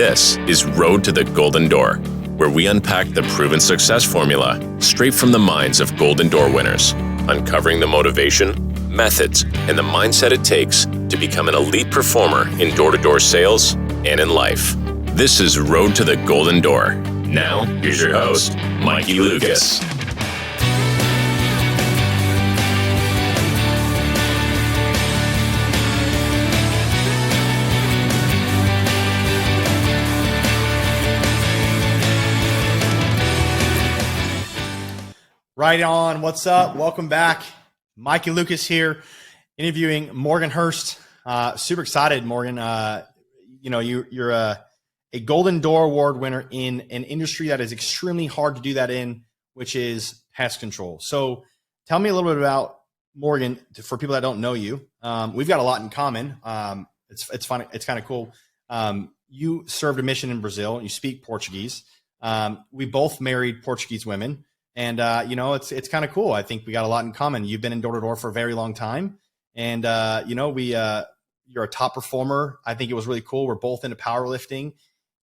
This is Road to the Golden Door, where we unpack the proven success formula straight from the minds of Golden Door winners, uncovering the motivation, methods, and the mindset it takes to become an elite performer in door-to-door sales and in life. This is Road to the Golden Door. Now, here's your host, Mikey Lucas. Right on. What's up? Welcome back. Mikey Lucas here, interviewing Morgan Hurst. Super excited, Morgan. You're a Golden Door Award winner in an industry that is extremely hard to do that in, which is pest control. So tell me a little bit about Morgan for people that don't know you. We've got a lot in common. It's fun. It's kind of cool. You served a mission in Brazil. You speak Portuguese. We both married Portuguese women. And, it's kind of cool. I think we got a lot in common. You've been in door-to-door for a very long time. And, you're a top performer. I think it was really cool. We're both into powerlifting.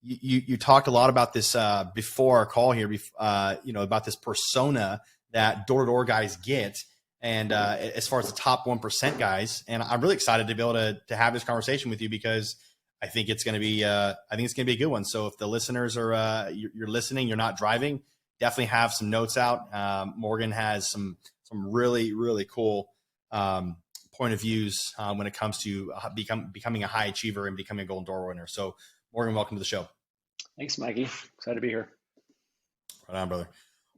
You talked a lot about this before our call here, about this persona that door-to-door guys get. And as far as the top 1% guys, and I'm really excited to be able to have this conversation with you because I think it's going to be a good one. So if the listeners are you're listening, you're not driving, definitely have some notes out. Morgan has some really, really cool point of views when it comes to becoming a high achiever and becoming a Golden Door winner. So Morgan, welcome to the show. Thanks, Mikey. Excited to be here. Right on, brother.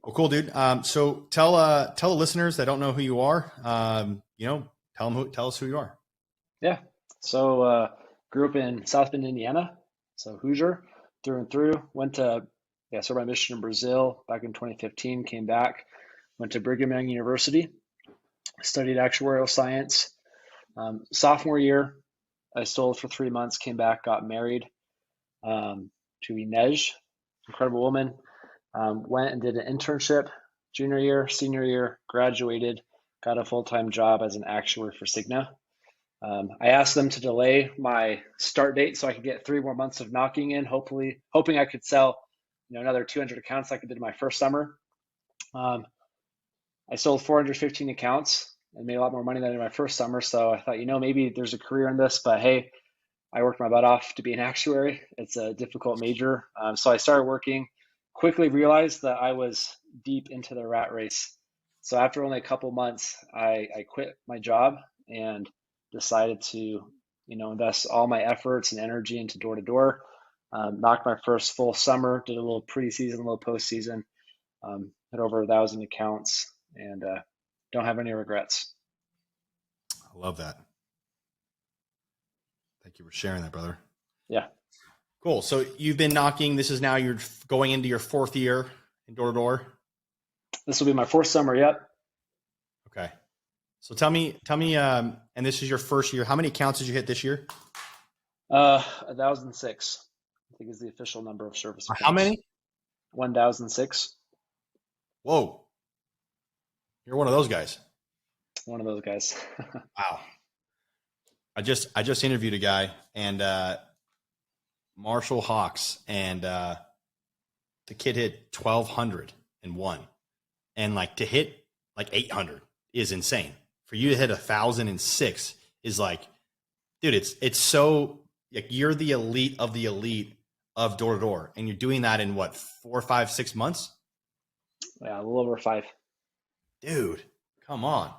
Well, cool, dude. So tell the listeners that don't know who you are, tell us who you are. Yeah. So grew up in South Bend, Indiana. So Hoosier through and through. Started my mission in Brazil back in 2015, came back, went to Brigham Young University, studied actuarial science. Sophomore year, I sold for 3 months, came back, got married to Inez, incredible woman. Went and did an internship junior year, senior year, graduated, got a full-time job as an actuary for Cigna. I asked them to delay my start date so I could get 3 more months of knocking in, hoping I could sell another 200 accounts like I did in my first summer. I sold 415 accounts and made a lot more money than in my first summer. So I thought, maybe there's a career in this, but hey, I worked my butt off to be an actuary. It's a difficult major. So I started working, quickly realized that I was deep into the rat race. So after only a couple months, I quit my job and decided to, invest all my efforts and energy into door-to-door. Knocked my first full summer, did a little preseason, a little postseason, had over 1,000 accounts, and don't have any regrets. I love that. Thank you for sharing that, brother. Yeah. Cool. So you've been knocking. This is now you're going into your 4th year in door-to-door. This will be my 4th summer. Yep. Okay. So tell me, and this is your first year. How many accounts did you hit this year? 1,006. I think is the official number of service accounts. How many? 1,006. Whoa. You're one of those guys. One of those guys. Wow. I just interviewed a guy and Marshall Hawks, and the kid hit 1,201, and to hit 800 is insane. For you to hit 1,006 is dude, it's so you're the elite of the elite of door to door, and you're doing that in what, 4, 5, 6 months? Yeah, a little over 5. Dude, come on.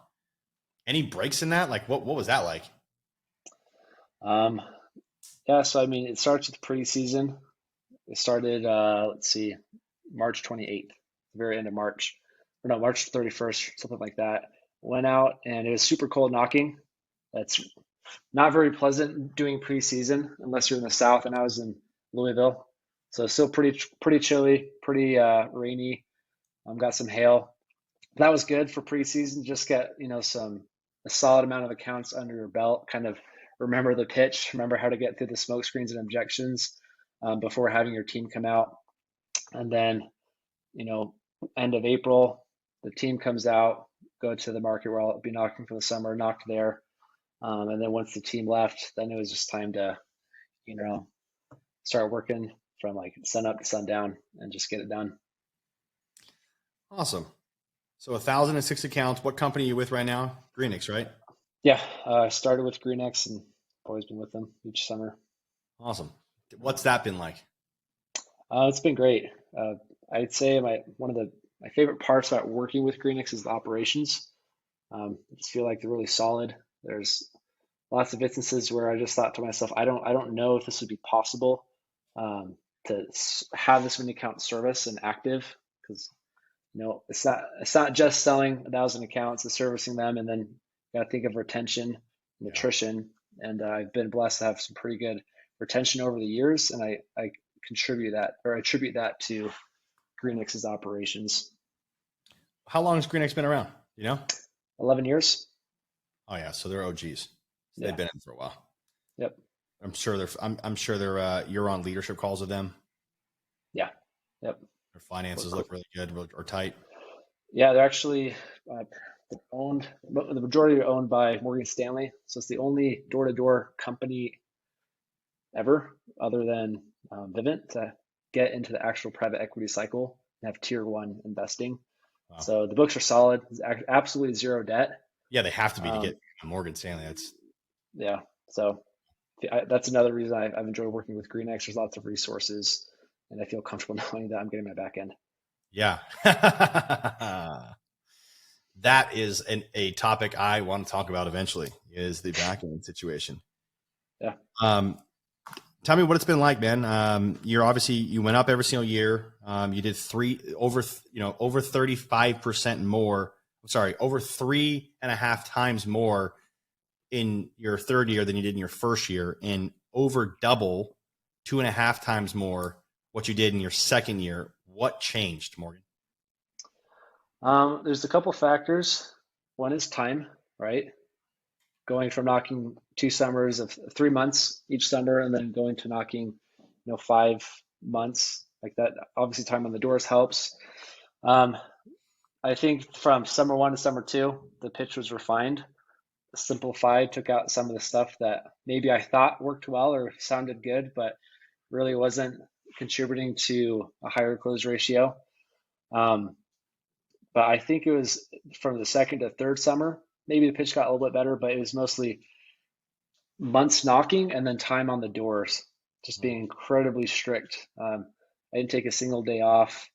Any breaks in that? What was that like? So it starts with preseason. It started, March 28th, the very end of March, or no, March 31st, something like that. Went out and it was super cold knocking. That's not very pleasant doing preseason unless you're in the South, and I was in Louisville, so still pretty chilly, pretty rainy. Got some hail. That was good for preseason. Just get a solid amount of accounts under your belt. Kind of remember the pitch, remember how to get through the smoke screens and objections before having your team come out. And then, end of April, the team comes out, go to the market where I'll be knocking for the summer, knocked there. And then once the team left, then it was just time to, start working from like sun up to sundown and just get it done. Awesome. So 1,006 accounts. What company are you with right now? Greenix, right? Yeah, I started with GreenX and always been with them each summer. Awesome. What's that been like? It's been great. I'd say one of my favorite parts about working with GreenX is the operations. I just feel like they're really solid. There's lots of instances where I just thought to myself, I don't know if this would be possible to have this many accounts service and active, because it's not just selling 1,000 accounts and servicing them, and then you got to think of retention, nutrition, and I've been blessed to have some pretty good retention over the years, and I attribute that to GreenX's operations. How long has Greenix been around? 11 years. Oh yeah, so they're OGs. So they've been in for a while. Yep. I'm sure they're you're on leadership calls with them. Yeah. Yep. Their finances look really good or tight. Yeah, they're actually owned. The majority are owned by Morgan Stanley, so it's the only door-to-door company ever, other than Vivint, to get into the actual private equity cycle and have tier 1 investing. Wow. So the books are solid. There's absolutely zero debt. Yeah, they have to be to get Morgan Stanley. So that's another reason I've enjoyed working with GreenX. There's lots of resources, and I feel comfortable knowing that I'm getting my back end. Yeah. That is a topic I want to talk about eventually, is the back end situation. Yeah. Tell me what it's been like, man. You went up every single year. You did over 35% more. Sorry, over 3.5 times more in your third year than you did in your first year, and over double, 2.5 times more what you did in your second year. What changed, Morgan? There's a couple factors. One is time, right? Going from knocking 2 summers of 3 months each summer, and then going to knocking, 5 months like that. Obviously, time on the doors helps. I think from summer 1 to summer 2, the pitch was refined, simplified, took out some of the stuff that maybe I thought worked well or sounded good, but really wasn't contributing to a higher close ratio. But I think it was from the second to third summer, maybe the pitch got a little bit better, but it was mostly months knocking and then time on the doors, just being incredibly strict. I didn't take a single day off.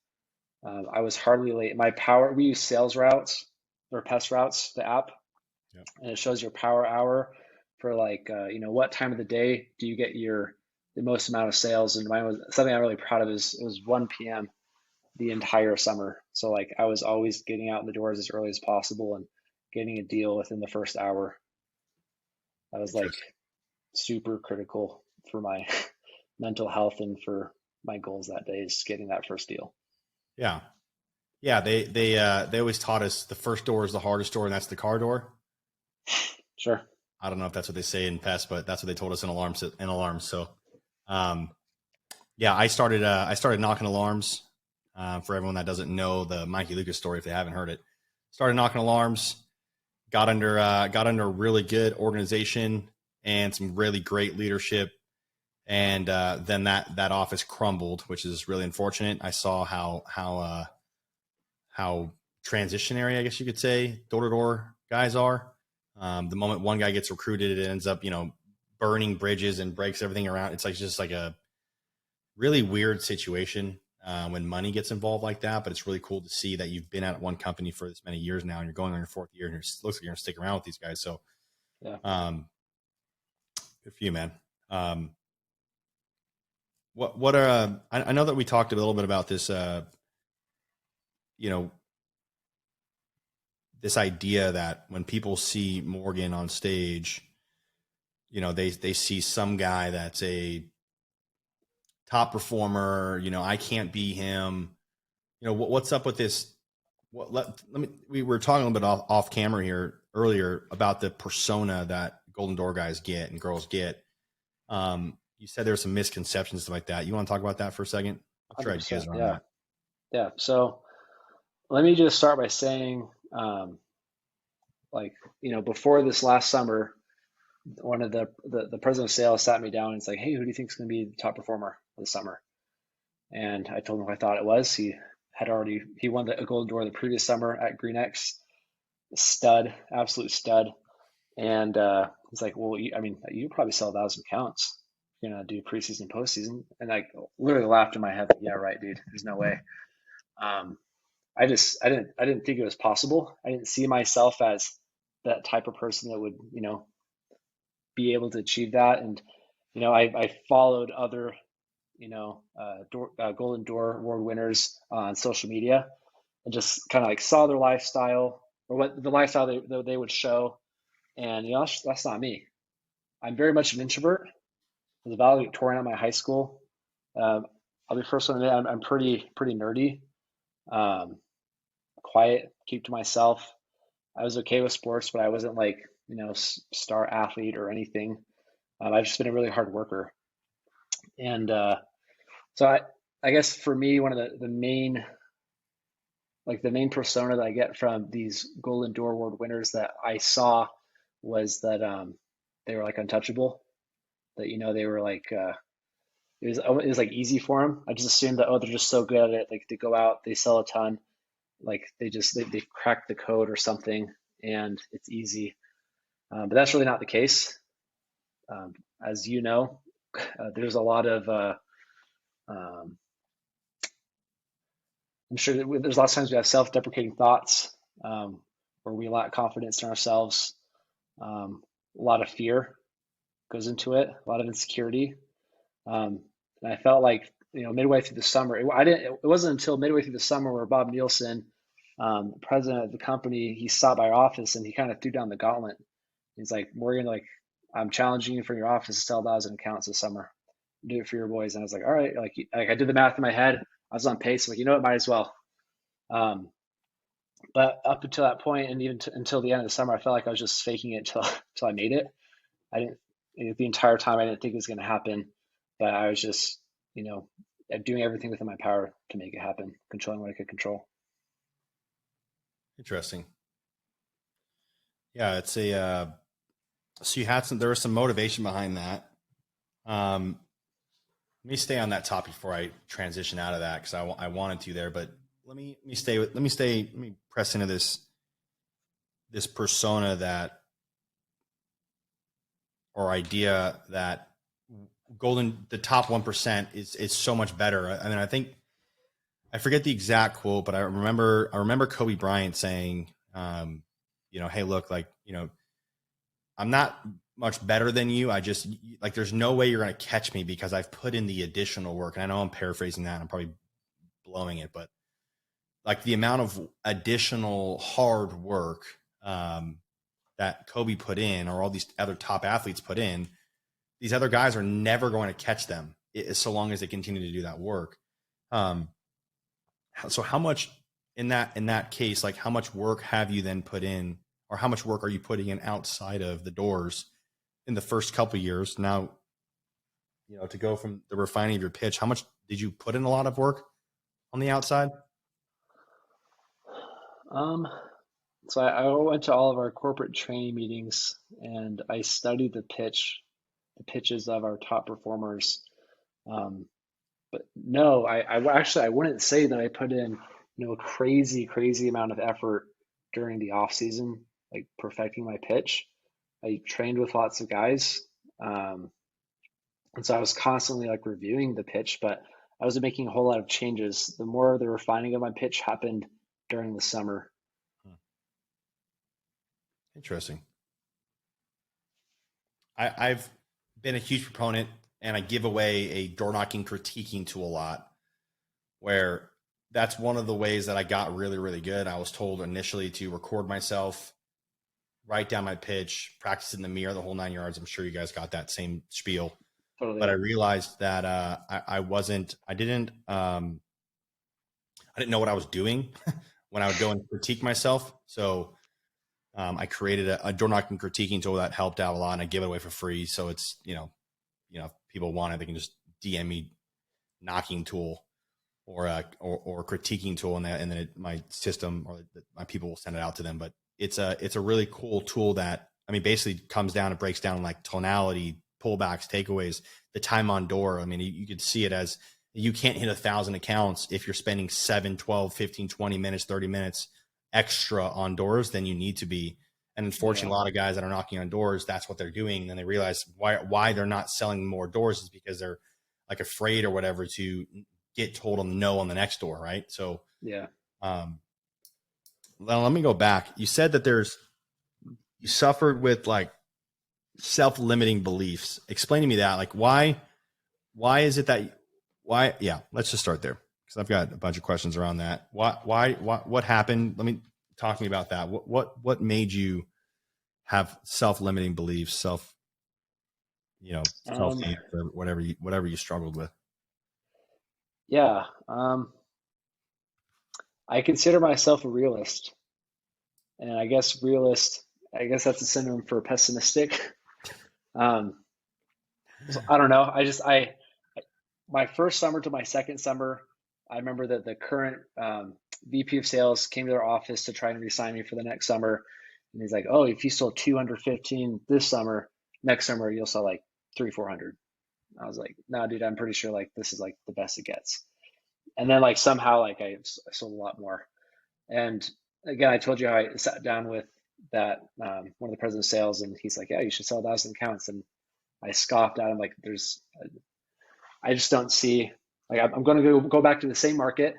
I was hardly late. We use sales routes or pest routes, the app, and it shows your power hour for what time of the day do you get the most amount of sales. And mine was something I'm really proud of. It was 1 p.m. the entire summer. So I was always getting out in the doors as early as possible and getting a deal within the first hour. That was super critical for my mental health and for my goals that day, is getting that first deal. Yeah. Yeah. They always taught us the first door is the hardest door, and that's the car door. Sure. I don't know if that's what they say in pest, but that's what they told us in alarms. So, I started knocking alarms. For everyone that doesn't know the Mikey Lucas story, if they haven't heard it, started knocking alarms, got under really good organization and some really great leadership. And then that office crumbled, which is really unfortunate. I saw how transitionary, I guess you could say, door-to-door guys are. The moment one guy gets recruited, it ends up, burning bridges and breaks everything around. It's just like a really weird situation when money gets involved like that. But it's really cool to see that you've been at one company for this many years now, and you're going on your 4th year, and it looks like you're going to stick around with these guys. So, yeah, good for you, man. What are I know that we talked a little bit about this, this idea that when people see Morgan on stage, they see some guy that's a top performer. I can't be him. What's up with this? We were talking a little bit off camera here earlier about the persona that Golden Door guys get and girls get. You said there's some misconceptions, stuff like that. You want to talk about that for a second? What's your ideas around that? Yeah. So let me just start by saying, before this last summer, one of the president of sales sat me down and it's like, hey, who do you think is going to be the top performer this summer? And I told him who I thought it was. He won the Golden Door the previous summer at GreenX. Stud, absolute stud. And he's like, well, you probably sell 1,000 accounts. You're gonna do preseason, postseason. And I literally laughed in my head, like, yeah, right, dude. There's no way. I didn't think it was possible. I didn't see myself as that type of person that would, be able to achieve that. And, I followed other, Golden Door Award winners on social media and just kind of like saw their lifestyle or what the lifestyle they would show. And, that's not me. I'm very much an introvert. I was a valedictorian at my high school. I'll be first one to admit I'm pretty nerdy, quiet, keep to myself. I was okay with sports, but I wasn't like, star athlete or anything. I've just been a really hard worker. And so I guess for me, one of the main persona that I get from these Golden Door Award winners that I saw was that they were like untouchable. That they were like it was like easy for them. I just assumed that they're just so good at it. Like they go out, they sell a ton, like they crack the code or something, and it's easy. But that's really not the case. As you know, there's a lot of I'm sure that there's lots of times we have self-deprecating thoughts where we lack confidence in ourselves. A lot of fear goes into it, a lot of insecurity. And I felt like, midway through the summer, it wasn't until midway through the summer where Bob Nielsen, the president of the company, he stopped by our office and he kind of threw down the gauntlet. He's like, Morgan, like, I'm challenging you from your office to sell 1,000 accounts this summer. Do it for your boys. And I was like, all right, like I did the math in my head. I was on pace. Like, it might as well. But up until that point, and even until the end of the summer, I felt like I was just faking it till I made it. I didn't, the entire time I didn't think it was going to happen, but I was just, doing everything within my power to make it happen, controlling what I could control. Interesting. Yeah, it's a, so there was some motivation behind that. Let me stay on that topic before I transition out of that, because I wanted to there, but let me press into this persona that, or idea that the top 1% is so much better. I mean, I think, I forget the exact quote, but I remember Kobe Bryant saying, hey, look, like, I'm not much better than you. I just, like, there's no way you're going to catch me because I've put in the additional work. And I know I'm paraphrasing that and I'm probably blowing it, but like the amount of additional hard work that Kobe put in, or all these other top athletes put in, these other guys are never going to catch them so long as they continue to do that work. So how much in that case, like how much work have you then put in, or how much work are you putting in outside of the doors in the first couple of years? Now, to go from the refining of your pitch, how much did you put in a lot of work on the outside? So I went to all of our corporate training meetings and I studied the pitches of our top performers. But no, I wouldn't say that I put in, a crazy amount of effort during the off season, like perfecting my pitch. I trained with lots of guys. And so I was constantly like reviewing the pitch, but I wasn't making a whole lot of changes. The more the refining of my pitch happened during the summer. Interesting. I've been a huge proponent, and I give away a door knocking critiquing tool a lot, where that's one of the ways that I got really, really good. I was told initially to record myself, write down my pitch, practice in the mirror, the whole 9 yards. I'm sure you guys got that same spiel. Totally. But I realized that I didn't know what I was doing when I would go and critique myself. So I created a door knocking critiquing tool that helped out a lot, and I give it away for free. So it's, if people want it, they can just DM me knocking tool or critiquing tool, and then my system or my people will send it out to them. But it's a really cool tool that I mean, basically comes down, it breaks down like tonality, pullbacks, takeaways, the time on door. I mean, you could see it as you can't hit 1,000 accounts if you're spending 7, 12, 15, 20 minutes, 30 minutes extra on doors than you need to be. And unfortunately, a lot of guys that are knocking on doors, that's what they're doing. And then they realize why they're not selling more doors is because they're like afraid or whatever to get told on the no on the next door. Right. So, well, let me go back. You said that you suffered with like self-limiting beliefs. Explain to me that, like, why is it that let's just start there. Cause I've got a bunch of questions around that. What happened? Talk to me about that. What made you have self-limiting beliefs, self-hate or whatever you struggled with? Yeah. I consider myself a realist, and I guess that's a synonym for pessimistic. So I don't know. My first summer to my second summer, I remember that the current VP of sales came to their office to try and re-sign me for the next summer. And he's like, oh, if you sold 215 this summer, next summer you'll sell like 300-400. I was like, no, dude, I'm pretty sure like this is like the best it gets. And then like somehow like I sold a lot more. And again, I told you how I sat down with that one of the president of sales, and he's like, yeah, you should sell 1,000 accounts. And I scoffed at him like, I just don't see, like, I'm going to go back to the same market.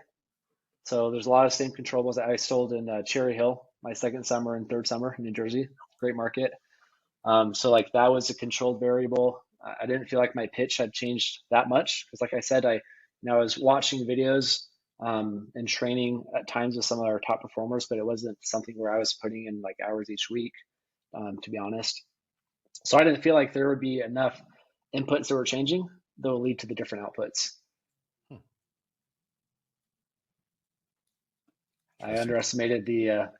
So there's a lot of same controllables that I sold in Cherry Hill, my second summer and third summer in New Jersey. Great market. So like that was a controlled variable. I didn't feel like my pitch had changed that much because, like I said, I was watching videos and training at times with some of our top performers, but it wasn't something where I was putting in like hours each week, to be honest. So I didn't feel like there would be enough inputs that were changing that will lead to the different outputs. I underestimated the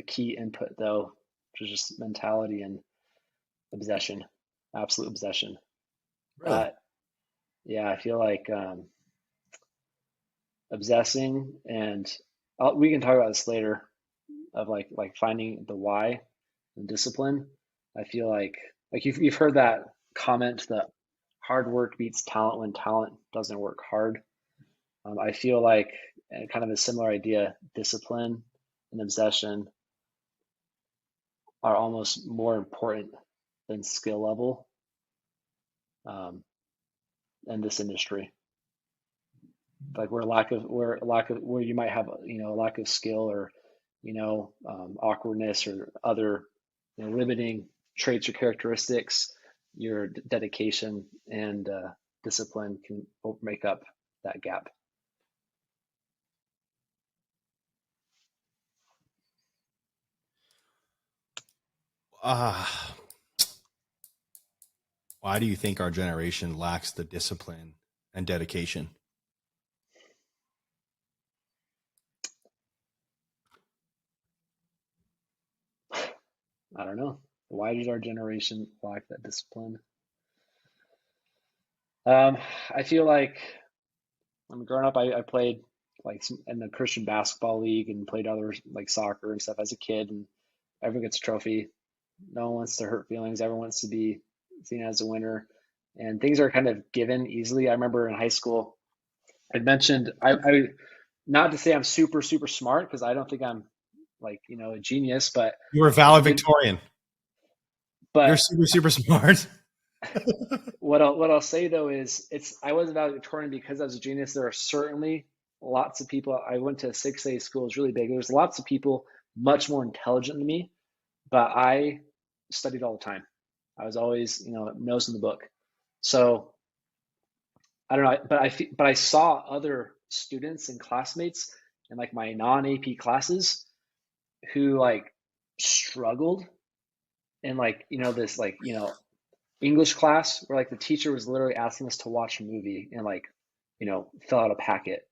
key input though, which was just mentality and obsession, absolute obsession. Really? Yeah, I feel like obsessing, and we can talk about this later, of like finding the why and discipline. I feel like you've heard that comment that hard work beats talent when talent doesn't work hard. I feel like kind of a similar idea, discipline and obsession are almost more important than skill level in this industry. Like where you might have a lack of skill or awkwardness or other limiting traits or characteristics, your dedication and discipline can make up that gap. Why do you think our generation lacks the discipline and dedication? I don't know. Why does our generation lack that discipline? I feel like growing up, I played like in the Christian basketball league and played other like soccer and stuff as a kid, and everyone gets a trophy. No one wants to hurt feelings. Everyone wants to be seen as a winner, and things are kind of given easily. I remember in high school, I mentioned I not to say I'm super smart, because I don't think I'm like a genius, but you were a valedictorian. But you're super smart. What I'll say though is I wasn't valedictorian because I was a genius. There are certainly lots of people. I went to a 6A school. It's really big. There's lots of people much more intelligent than me, but I studied all the time. I was always nose in the book. So I don't know, but I saw other students and classmates in like my non-AP classes who like struggled in like this like English class where like the teacher was literally asking us to watch a movie and like fill out a packet,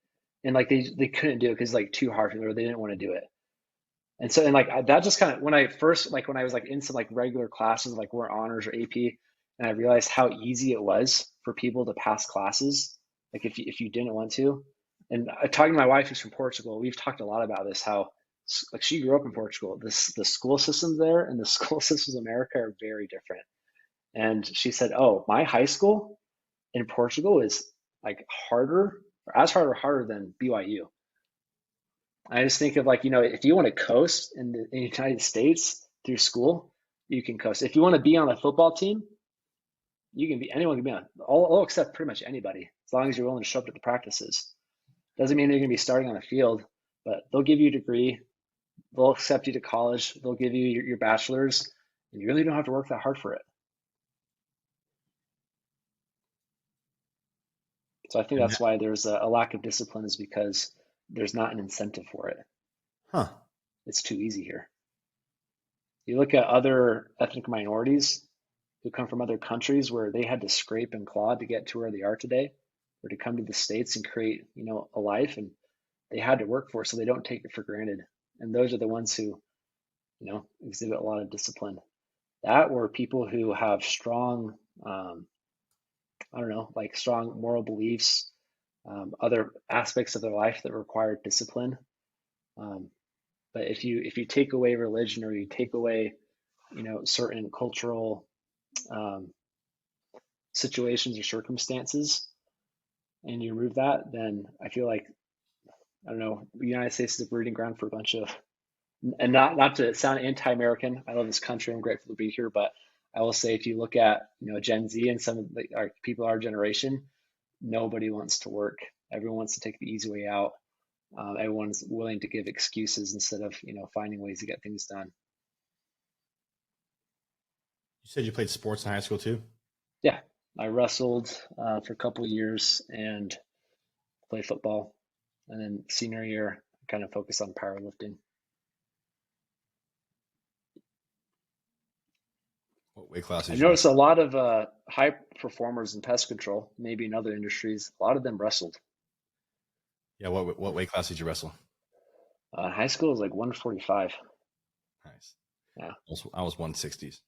and like they couldn't do it because like too hard for them, or they didn't want to do it. And so like that just kind of, when I was like in some like regular classes like weren't honors or AP, and I realized how easy it was for people to pass classes, like if you didn't want to. And talking to my wife who's from Portugal, we've talked a lot about this, how like she grew up in Portugal. The school systems there and the school systems in America are very different. And she said, "Oh, my high school in Portugal is like harder, or as hard or harder than BYU." I just think of like, if you want to coast in the United States through school, you can coast. If you want to be on a football team, anyone can be on, all except pretty much anybody, as long as you're willing to show up to the practices. Doesn't mean you're going to be starting on the field, but they'll give you a degree. They'll accept you to college. They'll give you your bachelor's, and you really don't have to work that hard for it. So I think that's why there's a lack of discipline, is because there's not an incentive for it. Huh. It's too easy here. You look at other ethnic minorities who come from other countries where they had to scrape and claw to get to where they are today, or to come to the States and create, a life, and they had to work for it, so they don't take it for granted. And those are the ones who, exhibit a lot of discipline. That, or people who have strong, like strong moral beliefs, other aspects of their life that require discipline. But if you take away religion, or you take away, certain cultural situations or circumstances, and you remove that, then I feel like, I don't know, the United States is a breeding ground for a bunch of, and not to sound anti-American, I love this country, I'm grateful to be here, but I will say, if you look at, Gen Z and some of our people our generation, nobody wants to work. Everyone wants to take the easy way out. Everyone's willing to give excuses instead of, finding ways to get things done. You said you played sports in high school too? Yeah, I wrestled for a couple of years and played football. And then senior year, I kind of focused on powerlifting. What weight class? I noticed a lot of high performers in pest control, maybe in other industries, a lot of them wrestled. Yeah, what weight class did you wrestle? High school was like 145. Nice. Yeah. I was 160s.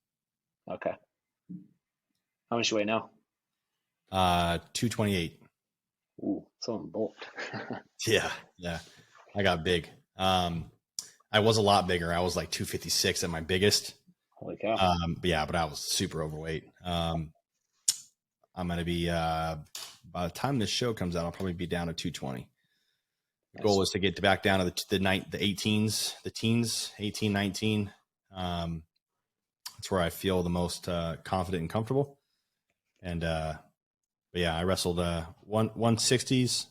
Okay. How much you weigh now? 228. Ooh, someone bulked. Yeah. I got big. I was a lot bigger. I was like 256 at my biggest. Holy cow. But I was super overweight. I'm gonna be by the time this show comes out, I'll probably be down to 220. The goal is to get back down to the 18s, the teens, 18, 19. That's where I feel the most confident and comfortable. And but yeah, I wrestled 160s,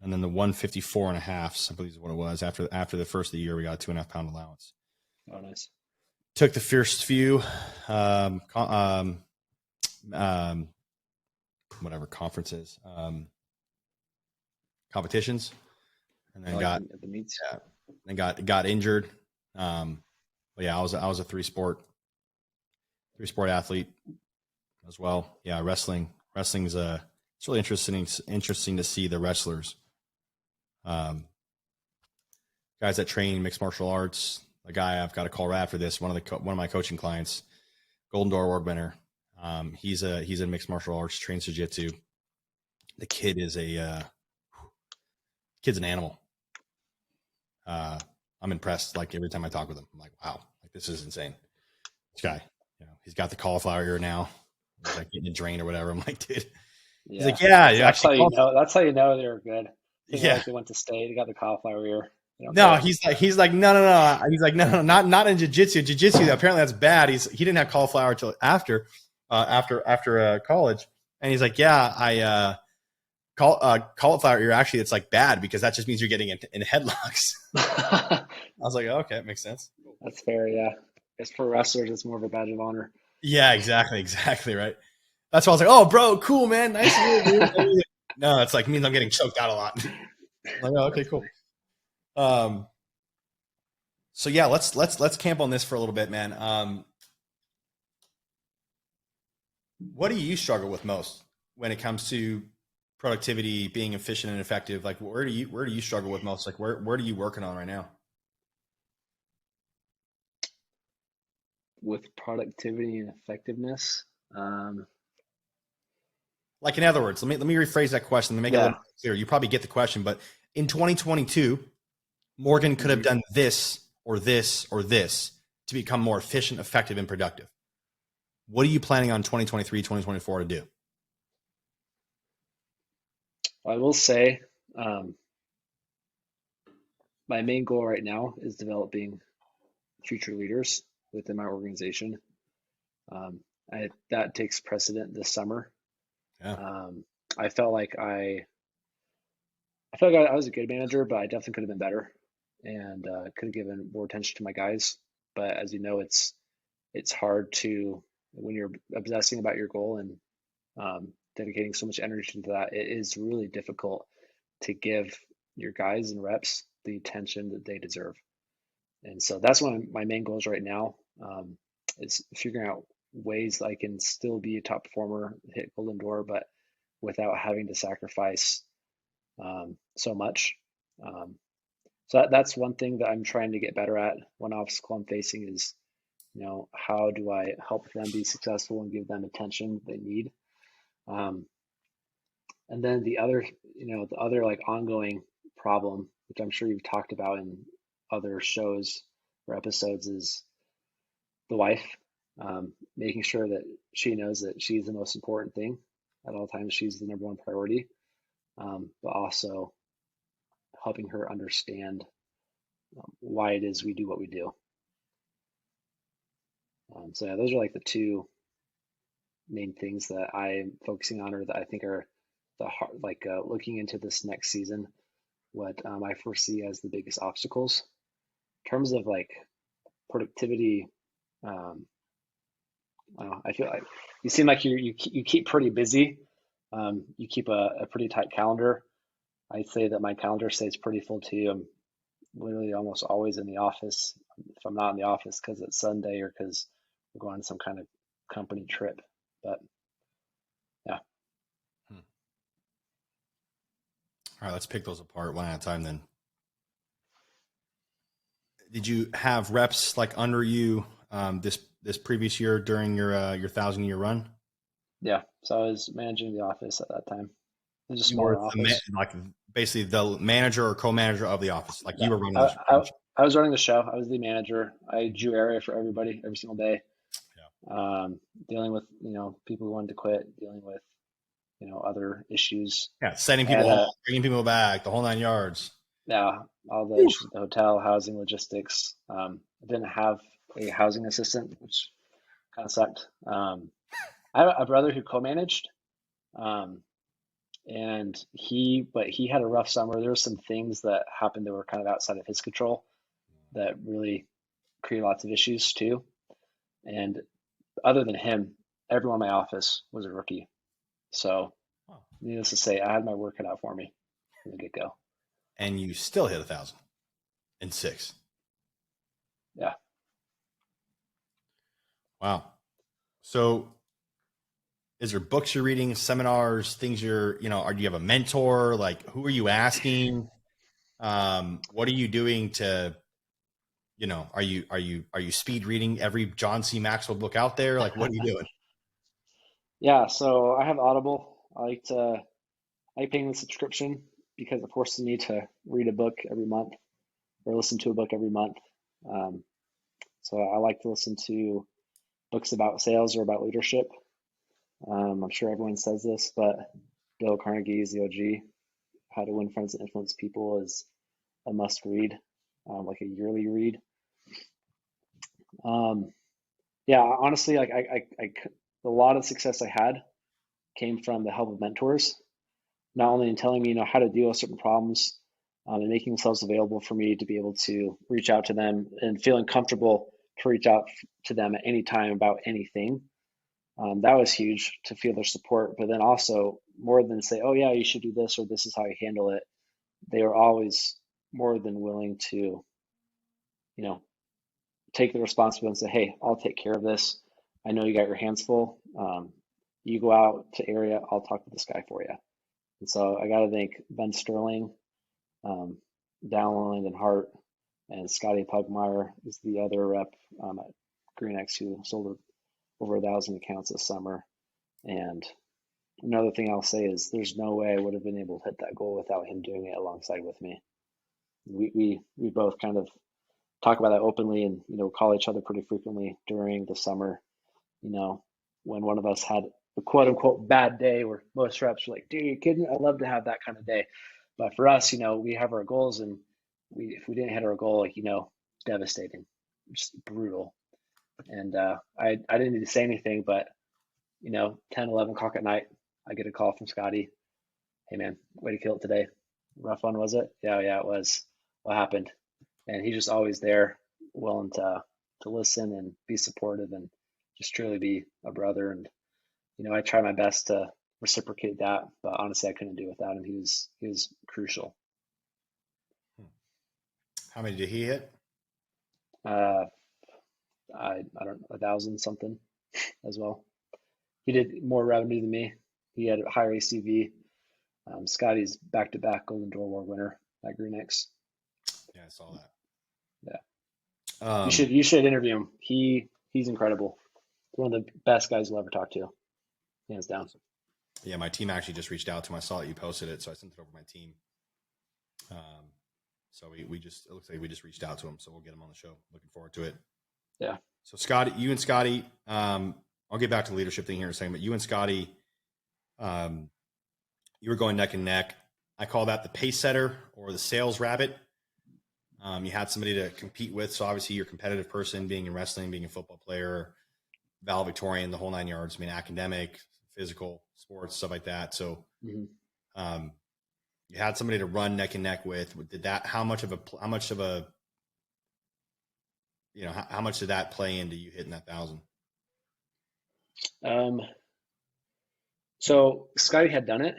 and then the 154 and a half, I believe is what it was. After the first of the year, we got a 2.5 pound allowance. Oh, nice. Took the first few whatever conferences, competitions, and then got the meets. Yeah, and got injured. But yeah, I was a three sport athlete as well. Yeah, wrestling's it's really interesting to see the wrestlers, guys that train mixed martial arts. A guy I've got to call right after this, one of my coaching clients, Golden Door Award winner. He's in mixed martial arts, trains jiu-jitsu. The kid is kid's an animal. I'm impressed. Like every time I talk with him, I'm like, wow, like this is insane. This guy, he's got the cauliflower ear now. He's like getting a drain or whatever. I'm like, dude. Yeah. He's like, yeah. That's how you know. That's how you know they were good. Yeah. Like they went to state. They got the cauliflower ear. No, he's like, no. He's like, no, not in jiu-jitsu. Jiu-jitsu, apparently that's bad. He didn't have cauliflower till after college. And he's like, yeah, I cauliflower ear. Actually, it's like bad because that just means you're getting in headlocks. I was like, okay, that makes sense. That's fair. Yeah. It's for wrestlers. It's more of a badge of honor. Yeah, exactly. Right. That's why I was like, oh, bro, cool, man. Nice to meet you. No, it's like means I'm getting choked out a lot. I'm like, oh, okay, cool. So yeah, let's camp on this for a little bit, man. What do you struggle with most when it comes to productivity, being efficient and effective? Like, where do you struggle with most? Like, where are you working on right now? With productivity and effectiveness. Like, in other words, let me rephrase that question to make it a little clearer. You probably get the question, but in 2022, Morgan could have done this or this or this to become more efficient, effective, and productive. What are you planning on 2023, 2024 to do? I will say my main goal right now is developing future leaders within my organization. That takes precedent this summer. Yeah. I felt like I was a good manager, but I definitely could have been better and could have given more attention to my guys. But as you know, it's hard to, when you're obsessing about your goal and dedicating so much energy to that, it is really difficult to give your guys and reps the attention that they deserve. And so that's one of my main goals right now, is figuring out ways I can still be a top performer, hit Golden Door, but without having to sacrifice so much. So that's one thing that I'm trying to get better at. One obstacle I'm facing is, how do I help them be successful and give them attention they need? And then the other like ongoing problem, which I'm sure you've talked about in other shows or episodes, is the wife. Making sure that she knows that she's the most important thing at all times. She's the number one priority, but also helping her understand why it is we do what we do. So yeah, those are like the two main things that I'm focusing on, or that I think are looking into this next season, what I foresee as the biggest obstacles in terms of like productivity. I feel like you seem like you keep pretty busy. You keep a pretty tight calendar. I'd say that my calendar stays pretty full too. I'm literally almost always in the office. If I'm not in the office because it's Sunday or because we're going on some kind of company trip. But yeah. All right, let's pick those apart one at a time then. Did you have reps like under you this previous year during your 1,000-year run? Yeah, so I was managing the office at that time. It was a You were smaller office. like basically the manager or co-manager of the office. Like you were running I, this. I was running the show. I was the manager. I drew area for everybody every single day. Yeah. Dealing with people who wanted to quit, dealing with other issues. Yeah, sending people home, bringing people back, the whole 9 yards. Yeah, all the issues with the hotel, housing, logistics. I didn't have a housing assistant, which kind of sucked. I have a brother who co-managed, and he had a rough summer. There were some things that happened that were kind of outside of his control that really created lots of issues too. And other than him, everyone in my office was a rookie. So needless to say, I had my work cut out for me from the get-go. And you still hit 1,006. Yeah. Wow. So is there books you're reading, seminars, things do you have a mentor? Like, who are you asking? What are you doing to, are you speed reading every John C. Maxwell book out there? Like, what are you doing? Yeah, so I have Audible. I like paying the subscription because it forces me to read a book every month or listen to a book every month. So I like to listen to books about sales or about leadership. I'm sure everyone says this, but Dale Carnegie's The OG, How to Win Friends and Influence People, is a must read, like a yearly read. Yeah, honestly, like a lot of success I had came from the help of mentors, not only in telling me, how to deal with certain problems, and making themselves available for me to be able to reach out to them and feeling comfortable to reach out to them at any time about anything. That was huge to feel their support, but then also more than say, oh yeah, you should do this or this is how you handle it. They were always more than willing to, take the responsibility and say, hey, I'll take care of this. I know you got your hands full. You go out to area, I'll talk to this guy for you. And so I got to thank Ben Sterling, Dallin and Hart, and Scotty Pugmire is the other rep at GreenX who sold over 1,000 accounts this summer. And another thing I'll say is there's no way I would have been able to hit that goal without him doing it alongside with me. we both kind of talk about that openly, and call each other pretty frequently during the summer. When one of us had a quote unquote bad day, where most reps are like, "Dude, you kidding? I'd love to have that kind of day." But for us, we have our goals, and if we didn't hit our goal, devastating, just brutal. And I didn't need to say anything, but 10, 11 o'clock at night, I get a call from Scotty. "Hey man, way to kill it today. Rough one, was it?" Yeah, it was. "What happened?" And he's just always there, willing to listen and be supportive and just truly be a brother. And I try my best to reciprocate that, but honestly, I couldn't do it without him. He was crucial. How many did he hit? I don't know, 1,000 something as well. He did more revenue than me. He had a higher ACV. Scotty's back-to-back Golden Door Award winner at Green X. Yeah, I saw that. Yeah. You should interview him. He's incredible. One of the best guys you'll ever talk to, hands down. Yeah, my team actually just reached out to him. I saw that you posted it, so I sent it over to my team. So we just, it looks like we just reached out to him, so we'll get him on the show. Looking forward to it. Yeah. So Scotty, you and Scotty, I'll get back to the leadership thing here in a second, but you and Scotty, you were going neck and neck. I call that the Pacesetter or the sales rabbit. You had somebody to compete with. So obviously you're a competitive person, being in wrestling, being a football player, valedictorian, the whole 9 yards. I mean, academic, physical, sports, stuff like that. So you had somebody to run neck and neck with. Did that, how much did that play into you hitting that 1,000? So Scotty had done it.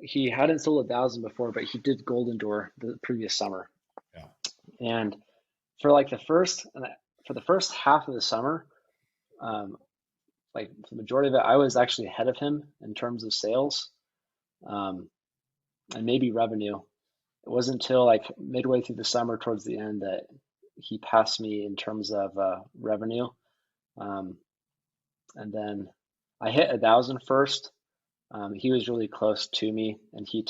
He hadn't sold 1,000 before, but he did Golden Door the previous summer. Yeah. And for the first half of the summer, the majority of it, I was actually ahead of him in terms of sales, and maybe revenue. It wasn't until midway through the summer, towards the end, that he passed me in terms of revenue. And then I hit 1,000 first. He was really close to me, and he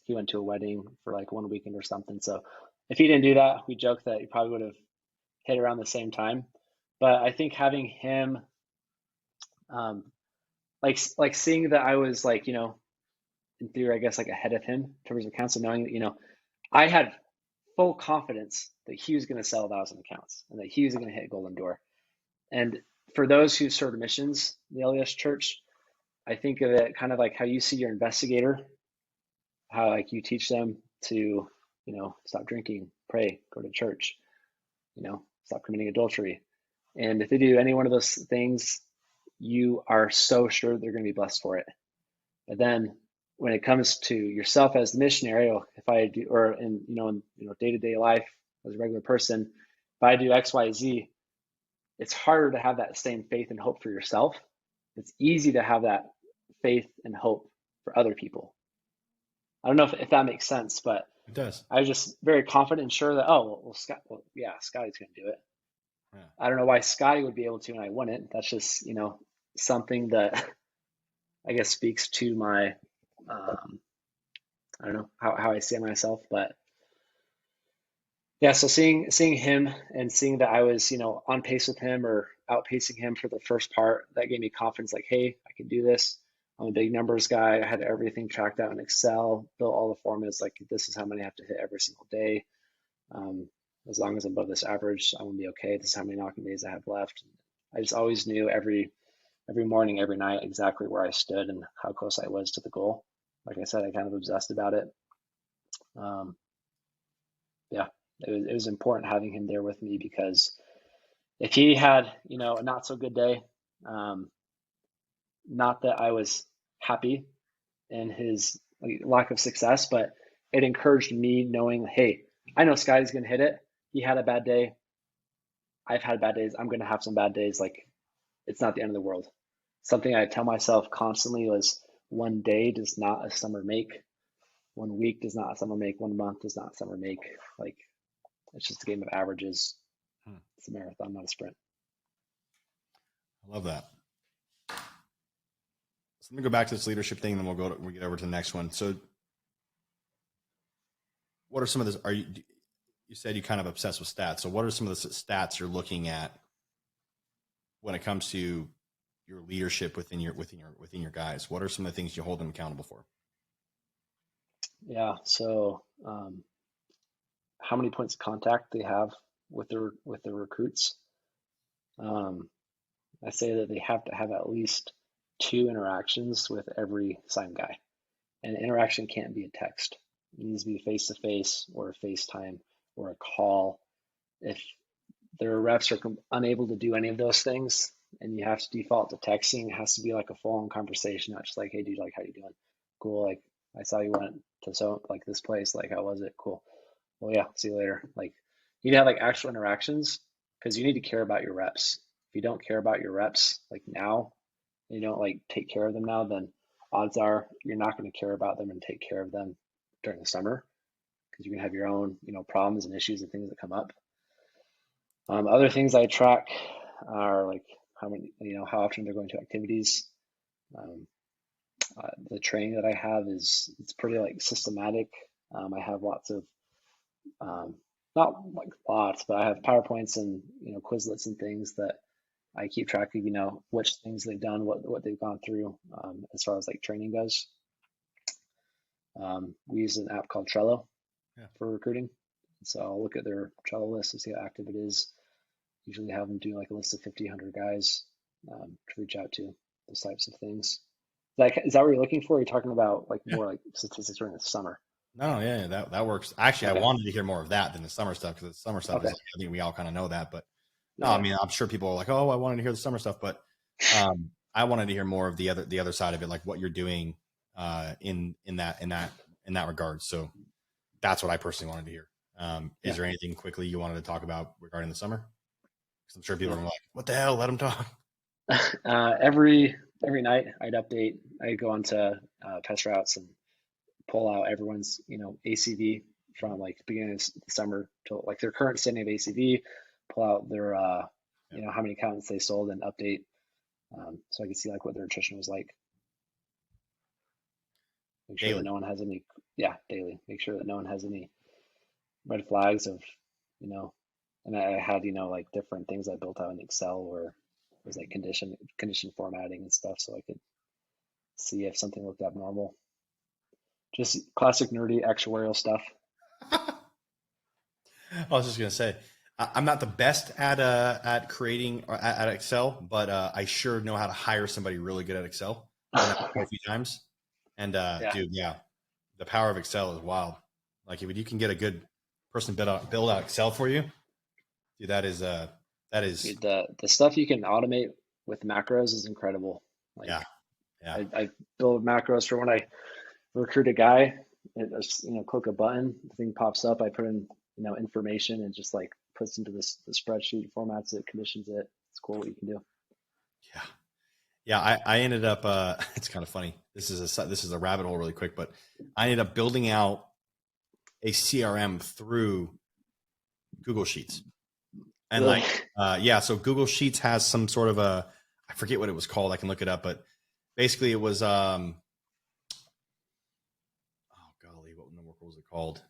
went to a wedding for 1 weekend or something. So if he didn't do that, we joked that he probably would have hit around the same time. But I think having him, seeing that I was in theory, I guess ahead of him in terms of accounts, and knowing that I had full confidence that he was going to sell 1,000 accounts and that he was going to hit Golden Door. And for those who served missions, the LDS Church, I think of it kind of like how you see your investigator, how you teach them to, stop drinking, pray, go to church, stop committing adultery. And if they do any one of those things, you are so sure they're going to be blessed for it. But then when it comes to yourself as the missionary, if I do, or in day-to-day life as a regular person, if I do X, Y, Z, it's harder to have that same faith and hope for yourself. It's easy to have that faith and hope for other people. I don't know if that makes sense, but it does. I was just very confident and sure that, Scotty's going to do it. Yeah. I don't know why Scotty would be able to and I wouldn't. That's just, something that I guess speaks to my, I don't know how I see myself, but yeah. So seeing him and seeing that I was, on pace with him or outpacing him for the first part, that gave me confidence. Hey, I can do this. I'm a big numbers guy. I had everything tracked out in Excel, built all the formulas. This is how many I have to hit every single day. As long as I'm above this average, I'm gonna be okay. This is how many knocking days I have left. I just always knew every morning, every night, exactly where I stood and how close I was to the goal. Like I said, I kind of obsessed about it. It was important having him there with me, because if he had, a not so good day, not that I was happy in his lack of success, but it encouraged me knowing, hey, I know Scotty's going to hit it. He had a bad day. I've had bad days. I'm going to have some bad days. It's not the end of the world. Something I tell myself constantly was, one day does not a summer make. 1 week does not a summer make. 1 month does not a summer make. It's just a game of averages. It's a marathon, not a sprint. I love that. So let me go back to this leadership thing, and then we'll get over to the next one. So what are some of the, you said you kind of obsessed with stats. So what are some of the stats you're looking at when it comes to your leadership within your guys? What are some of the things you hold them accountable for? Yeah. So, how many points of contact they have with their recruits. I say that they have to have at least 2 interactions with every sign guy. And interaction can't be a text. It needs to be face to face or a FaceTime or a call. If their reps are unable to do any of those things and you have to default to texting, it has to be like a full-on conversation, not just like, hey dude, like how you doing? Cool, like I saw you went to this place, like how was it? Cool. Well, yeah, see you later. Like you need to have like actual interactions because you need to care about your reps. If you don't care about your reps like now, and you don't like take care of them now, then odds are you're not going to care about them and take care of them during the summer because you're going to have your own, problems and issues and things that come up. Other things I track are like how many, how often they're going to activities. The training that I have it's pretty like systematic. I have lots of, not like lots, but I have PowerPoints and, Quizlets and things that I keep track of, which things they've done, what they've gone through, as far as like training goes. We use an app called Trello for recruiting. So I'll look at their Trello list to see how active it is. Usually have them do like a list of 50, 100 guys to reach out to, those types of things. Is that what you're looking for? Or are you talking about like more like statistics during the summer? No, yeah, that works. Actually, okay. I wanted to hear more of that than the summer stuff because the summer stuff is like, I think we all kind of know that. But no, I mean, I'm sure people are like, oh, I wanted to hear the summer stuff, but I wanted to hear more of the other side of it, like what you're doing in that regard. So that's what I personally wanted to hear. Is there anything quickly you wanted to talk about regarding the summer? Because I'm sure people are like, what the hell? Let them talk. Every night I'd update. I'd go onto test routes and pull out everyone's, ACV from like beginning of the summer to like their current standing of ACV, pull out their, how many accounts they sold and update. So I can see like what their attrition was like. Make sure that no one has any, daily. Make sure that no one has any red flags of, and I had, like different things I built out in Excel where it was like condition formatting and stuff. So I could see if something looked abnormal. Just classic nerdy actuarial stuff. I was just gonna say, I'm not the best at creating at Excel, but I sure know how to hire somebody really good at Excel. A few times, and dude, the power of Excel is wild. Like if you can get a good person build out Excel for you, dude, that is dude, the stuff you can automate with macros is incredible. Like, I build macros for when I recruit a guy. Click a button, the thing pops up. I put in information and just like puts into the spreadsheet, formats it, conditions it. It's cool what you can do. I ended up. It's kind of funny. This is a rabbit hole really quick, but I ended up building out a CRM through Google Sheets, and really? So Google Sheets has some sort of I forget what it was called. I can look it up, but basically it was what was it called?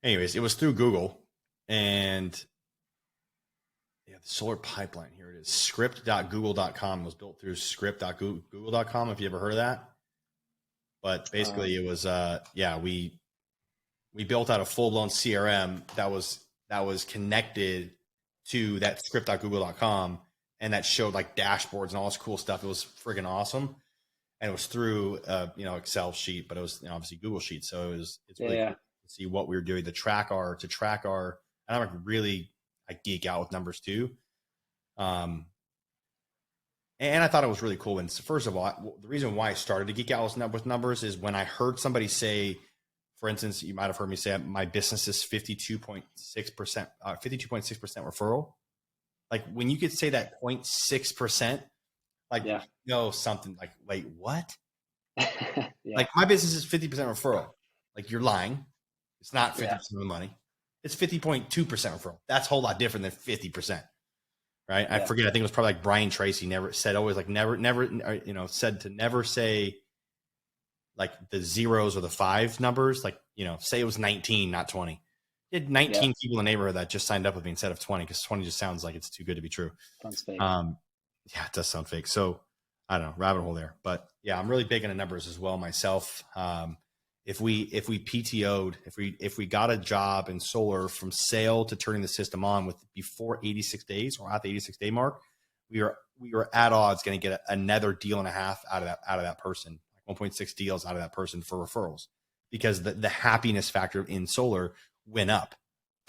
Anyways, it was through Google, and the solar pipeline, here it is. Script.google.com was built through script.google.com. If you ever heard of that, but basically it was we built out a full-blown CRM that was connected to that script.google.com, and that showed like dashboards and all this cool stuff. It was friggin' awesome. And it was through Excel sheet, but it was obviously Google Sheet. So it's really cool to see what we were doing to track our. And I geek out with numbers too. And I thought it was really cool. And first of all, the reason why I started to geek out with numbers is when I heard somebody say, for instance, you might have heard me say my business is 52.6% referral. Like when you could say that 0.6%. Like, something like, wait, what? Like my business is 50% referral. Like you're lying. It's not 50% of the money. It's 50.2% referral. That's a whole lot different than 50%. Right. I forget. I think it was probably like Brian Tracy said to never say like the zeros or the 5 numbers. Like say it was 19, not 20. You had Yeah. 19 people in the neighborhood that just signed up with me instead of 20, because 20 just sounds like it's too good to be true. Sounds fake. Yeah, it does sound fake. So I don't know, rabbit hole there. But yeah, I'm really big into numbers as well myself. If we PTO'd, if we got a job in solar from sale to turning the system on with before 86 days or at the 86-day mark, we were at odds going to get another deal and a half out of that person, like 1.6 deals out of that person for referrals, because the happiness factor in solar went up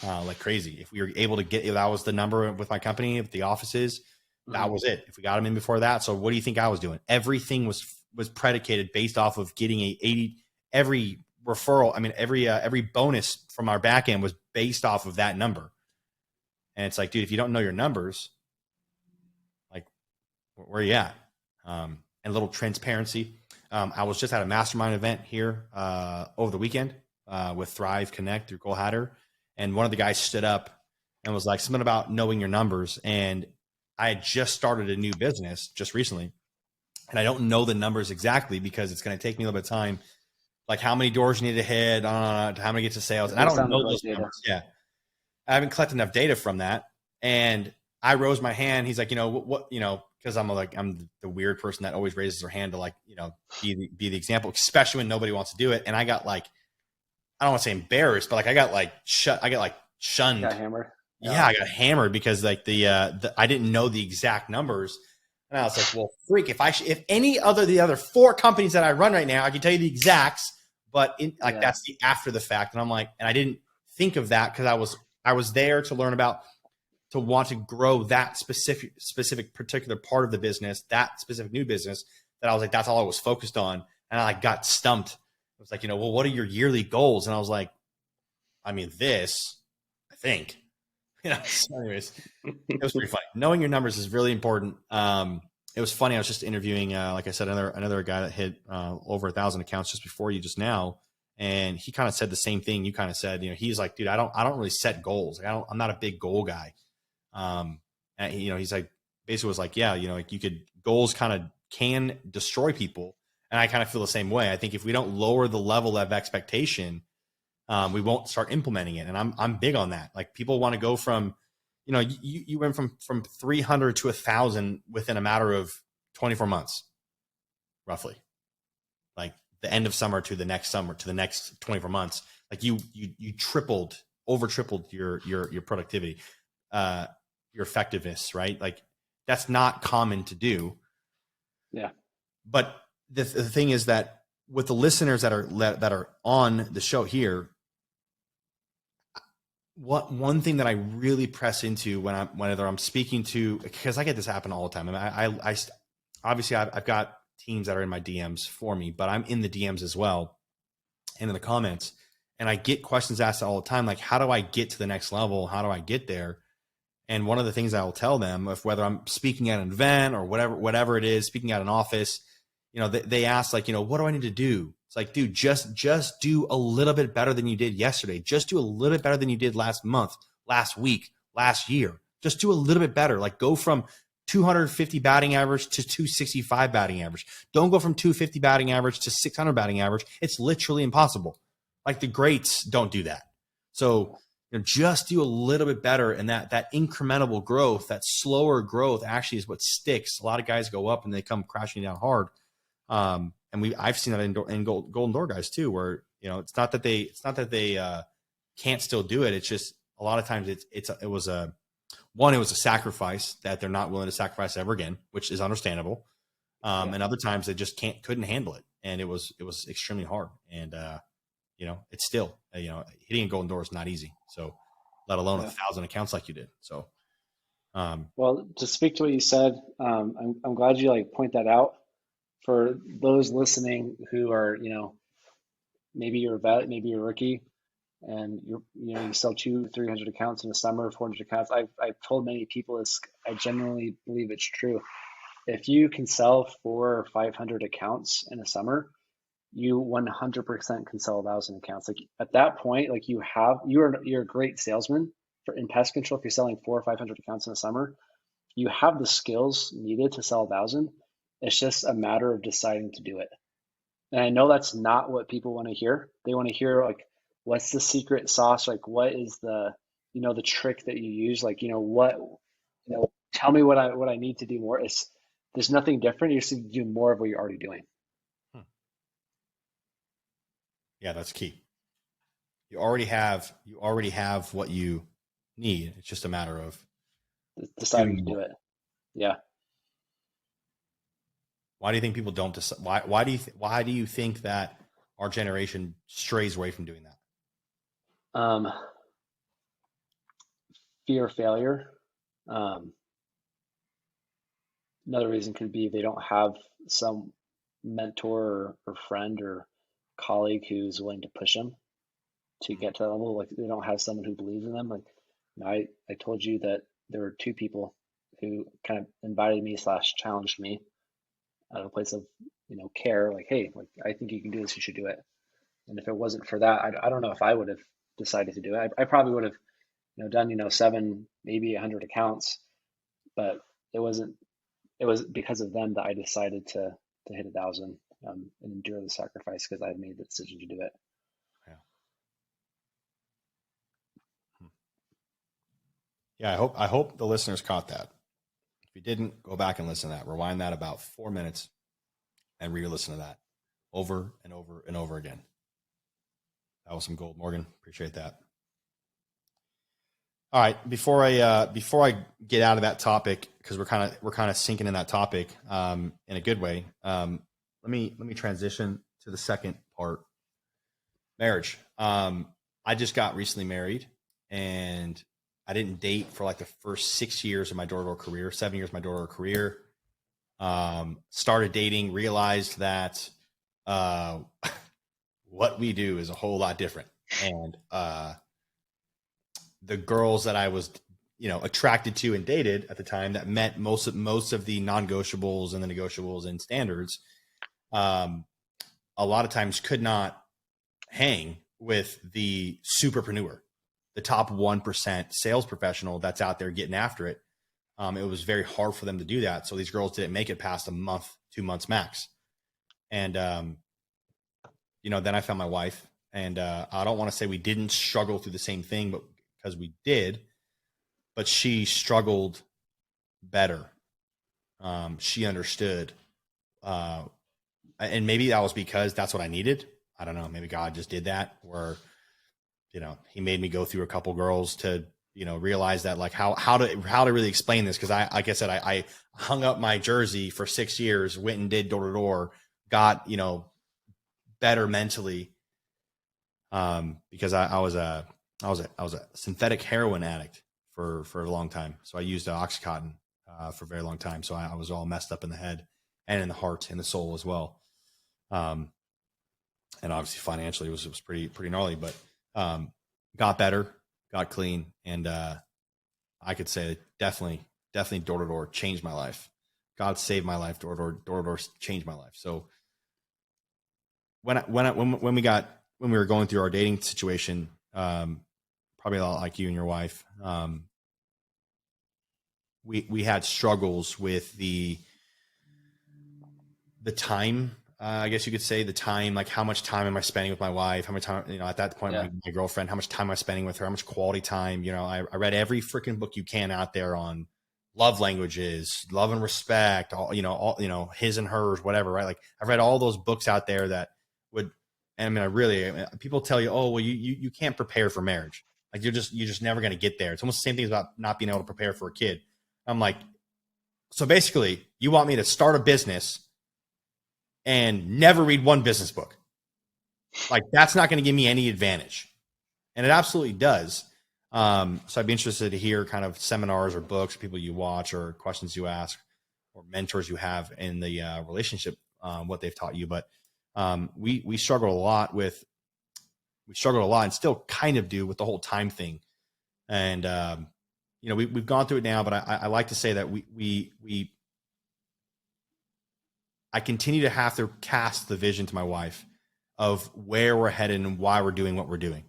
like crazy. If we were able to get, that was the number with my company, if the offices, that was it. If we got them in before that. So what do you think I was doing? Everything was predicated based off of getting every referral. I mean, every bonus from our back end was based off of that number. And it's like, dude, if you don't know your numbers, like, where are you at? And a little transparency. I was just at a mastermind event here over the weekend with Thrive Connect through Cole Hatter. And one of the guys stood up and was like, something about knowing your numbers. And I had just started a new business just recently, and I don't know the numbers exactly because it's going to take me a little bit of time, like how many doors you need to hit, how many get to sales. And I don't know those numbers. Yeah. I haven't collected enough data from that. And I rose my hand. He's like, what, because I'm the weird person that always raises their hand to be the example, especially when nobody wants to do it. And I got I don't want to say embarrassed, but I got shunned. Got hammered. Yeah, I got hammered because I didn't know the exact numbers, and I was like, "Well, freak! If any other the other 4 companies that I run right now, I can tell you the exacts, but that's the after the fact." And I'm like, and I didn't think of that because I was there to learn about, to want to grow that specific particular part of the business, that specific new business. That I was like, that's all I was focused on, and I got stumped. I was like, well, what are your yearly goals? And I was like, I mean, this, I think. So anyways, it was pretty funny. Knowing your numbers is really important. It was funny. I was just interviewing, like I said, another guy that hit over 1,000 accounts just before you just now. And he kind of said the same thing you kind of said. He's like, dude, I don't really set goals. I'm not a big goal guy. And he's like, basically was like, yeah, goals kind of can destroy people. And I kind of feel the same way. I think if we don't lower the level of expectation, we won't start implementing it. And I'm big on that. Like, people want to go from, you went from 300 to 1,000 within a matter of 24 months, roughly. Like the end of summer to the next 24 months. Like you over tripled your productivity, your effectiveness, right? Like, that's not common to do. Yeah. But the thing is that with the listeners that are on the show here, one thing that I really press into whenever I'm speaking to, because I get this happen all the time. I mean, I obviously I've got teams that are in my DMs for me, but I'm in the DMs as well and in the comments, and I get questions asked all the time, like, how do I get to the next level? How do I get there? And one of the things I will tell them, if whether I'm speaking at an event or whatever it is, speaking at an office, they ask, like, what do I need to do? It's like, dude, just do a little bit better than you did yesterday. Just do a little bit better than you did last month, last week, last year. Just do a little bit better. Like, go from 250 batting average to 265 batting average. Don't go from 250 batting average to 600 batting average. It's literally impossible. Like, the greats don't do that. So just do a little bit better. And that incremental growth, that slower growth actually is what sticks. A lot of guys go up and they come crashing down hard. And I've seen that in Golden Door guys too, where, it's not that they can't still do it. It's just a lot of times it was a sacrifice that they're not willing to sacrifice ever again, which is understandable. And other times they just couldn't handle it. And it was extremely hard. And, it's still, hitting a Golden Door is not easy. So let alone 1,000 accounts like you did. So, well, to speak to what you said, I'm glad you point that out. For those listening who are, maybe you're a vet, maybe you're a rookie, and you sell 200-300 accounts in the summer, 400 accounts. I've told many people this. I genuinely believe it's true. If you can sell 400 or 500 accounts in a summer, you 100% can sell 1,000 accounts. Like, at that point, like, you're a great salesman in pest control. If you're selling 400 or 500 accounts in the summer, you have the skills needed to sell 1,000. It's just a matter of deciding to do it. And I know that's not what people want to hear. They want to hear, like, what's the secret sauce? Like, what is the trick that you use? Like, tell me what I need to do more. There's nothing different. You just need to do more of what you're already doing. Yeah, that's key. You already have what you need. It's just a matter of Deciding to do it. Yeah. Why do you think people don't decide? Why do you think that our generation strays away from doing that? Fear of failure. Another reason could be they don't have some mentor or friend or colleague who's willing to push them to get to that level. Like they don't have someone who believes in them. Like I told you that there were two people who kind of invited me / challenged me out of a place of care. Like, hey, like I think you can do this. You should do it. And if it wasn't for that, I don't know if I would have decided to do it. I probably would have done 7, maybe 100 accounts, but it was because of them that I decided to hit 1,000 and endure the sacrifice because I had made the decision to do it. Yeah, I hope the listeners caught that. If you didn't, go back and listen to that. Rewind that about 4 minutes and re-listen to that over and over and over again. That was some gold, Morgan. Appreciate that. All right, before I get out of that topic, because we're kind of sinking in that topic in a good way. Let me transition to the second part, marriage. I just got recently married, and I didn't date for like the first 6 years of my door-to-door career, 7 years of my door-to-door career. Started dating, realized that what we do is a whole lot different, and the girls that I was, attracted to and dated at the time that met most of the non-negotiables and the negotiables and standards, a lot of times could not hang with the superpreneur, the top 1% sales professional that's out there getting after it. It was very hard for them to do that. So these girls didn't make it past a month, 2 months max. And, then I found my wife, and I don't want to say we didn't struggle through the same thing, but because we did, but she struggled better. She understood. And maybe that was because that's what I needed. I don't know. Maybe God just did that, or, he made me go through a couple girls to, realize that, like, how to really explain this. Cause like I said, I hung up my jersey for 6 years, went and did door to door, got, better mentally. Because I was a synthetic heroin addict for a long time. So I used Oxycontin for a very long time. So I was all messed up in the head and in the heart and the soul as well. And obviously financially it was pretty gnarly, but got better, got clean, and I could say definitely door to door changed my life. God saved my life. Door to door changed my life. So when we were going through our dating situation, probably a lot like you and your wife, we had struggles with the time. I guess you could say the time, like how much time am I spending with my wife? How much time, at that point, my girlfriend, how much time am I spending with her? How much quality time? I read every freaking book you can out there on love languages, love and respect, all his and hers, whatever, right? Like I've read all those books out there that would, and I mean, people tell you, oh, well, you can't prepare for marriage. Like you're just never going to get there. It's almost the same thing about not being able to prepare for a kid. I'm like, so basically you want me to start a business and never read one business book. Like that's not going to give me any advantage. And it absolutely does. So I'd be interested to hear kind of seminars or books, people you watch or questions you ask or mentors you have in the relationship, what they've taught you. But we struggled a lot and still kind of do with the whole time thing. And, we've gone through it now, but I like to say that I continue to have to cast the vision to my wife of where we're headed and why we're doing what we're doing.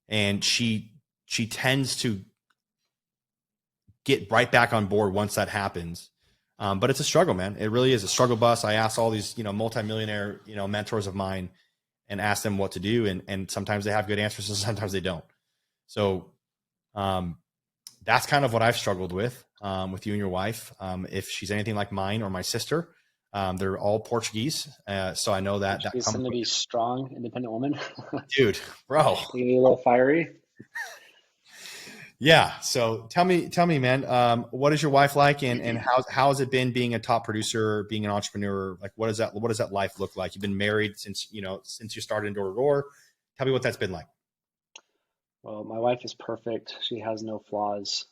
And she tends to get right back on board once that happens. But it's a struggle, man. It really is a struggle bus. I asked all these, multimillionaire, mentors of mine, and ask them what to do. And sometimes they have good answers and sometimes they don't. So that's kind of what I've struggled with you and your wife. If she's anything like mine or my sister, they're all Portuguese. So I know that She's going to be strong, independent woman. Dude, bro. You get a little fiery. Yeah. So tell me, man, what is your wife like, and how has it been being a top producer, being an entrepreneur? Like, what does that life look like? You've been married since you started in Door to Door. Tell me what that's been like. Well, my wife is perfect. She has no flaws.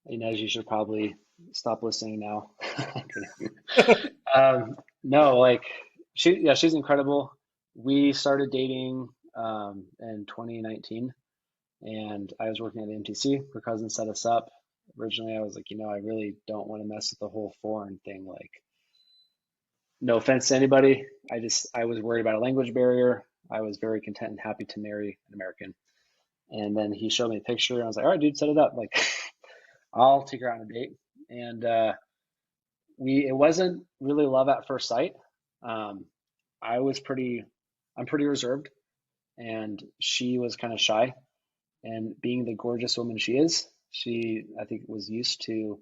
You should probably stop listening now. No, like she's incredible. We started dating in 2019, and I was working at the MTC. Her cousin set us up. Originally, I was like, I really don't want to mess with the whole foreign thing. Like, no offense to anybody. I was worried about a language barrier. I was very content and happy to marry an American. And then he showed me a picture, and I was like, all right, dude, set it up. Like, I'll take her out on a date. And it wasn't really love at first sight. I'm pretty reserved, and she was kind of shy. And being the gorgeous woman she is, she, I think, was used to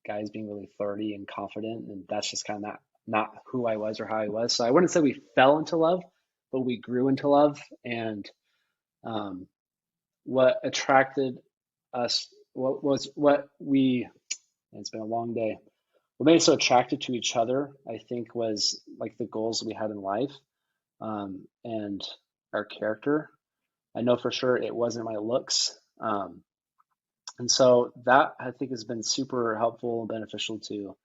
guys being really flirty and confident, and that's just kind of not who I was or how I was. So I wouldn't say we fell into love, but we grew into love. And what attracted us, it's been a long day. What made us so attracted to each other, I think, was like the goals we had in life, and our character. I know for sure it wasn't my looks. And so that, I think, has been super helpful and beneficial to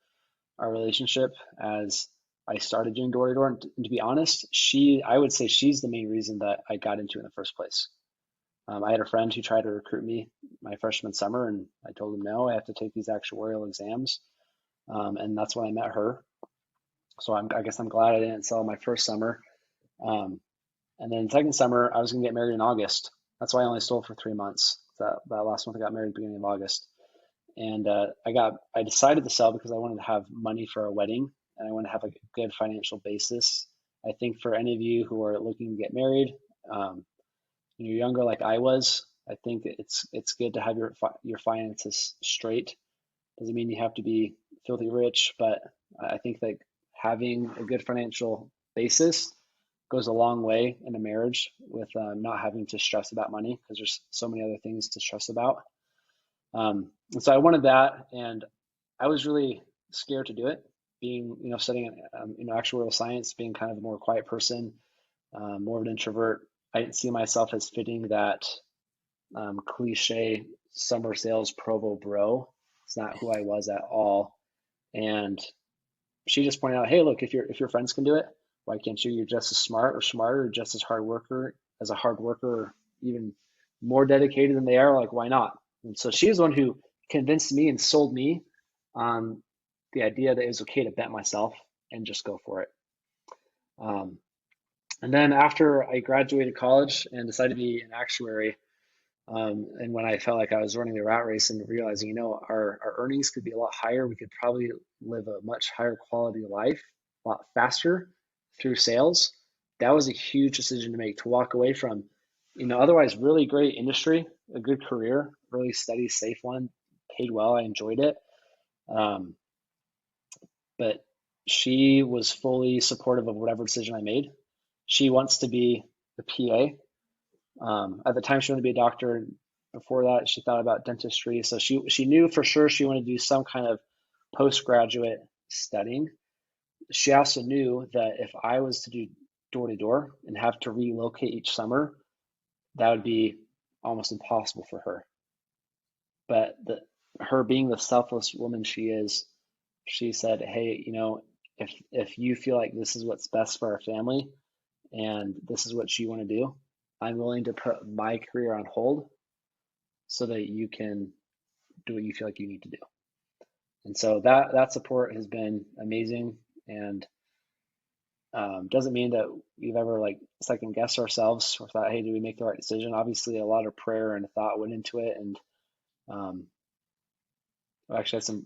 our relationship as I started doing door to door. And to be honest, I would say she's the main reason that I got into it in the first place. I had a friend who tried to recruit me my freshman summer, and I told him, no, I have to take these actuarial exams. And that's when I met her. So I guess I'm glad I didn't sell my first summer. And then second summer, I was going to get married in August. That's why I only sold for 3 months. That last month I got married beginning of August. And I decided to sell because I wanted to have money for our wedding, and I wanted to have a good financial basis. I think for any of you who are looking to get married, you're younger like I was, I think it's good to have your finances straight. Doesn't mean you have to be filthy rich, but I think that having a good financial basis goes a long way in a marriage with not having to stress about money, because there's so many other things to stress about. And so I wanted that, and I was really scared to do it, being, studying, actuarial science, being kind of a more quiet person, more of an introvert. I didn't see myself as fitting that cliche summer sales Provo bro. It's not who I was at all. And she just pointed out, hey, look, if your friends can do it, why can't you? You're just as smart or smarter, or just as hard worker, or even more dedicated than they are. Like, why not? And so she was the one who convinced me and sold me on the idea that it was okay to bet myself and just go for it. And then after I graduated college and decided to be an actuary, and when I felt like I was running the rat race and realizing, our earnings could be a lot higher, we could probably live a much higher quality of life a lot faster through sales. That was a huge decision to make, to walk away from, otherwise really great industry, a good career, really steady, safe one, paid well. I enjoyed it. But she was fully supportive of whatever decision I made. She wants to be a PA. At the time, she wanted to be a doctor. Before that, she thought about dentistry. So she knew for sure she wanted to do some kind of postgraduate studying. She also knew that if I was to do door to door and have to relocate each summer, that would be almost impossible for her. But her being the selfless woman she is, she said, hey, if you feel like this is what's best for our family and this is what you want to do, I'm willing to put my career on hold so that you can do what you feel like you need to do. And so that support has been amazing, and doesn't mean that we've ever second guessed ourselves or thought, hey, did we make the right decision? Obviously, a lot of prayer and thought went into it, and actually had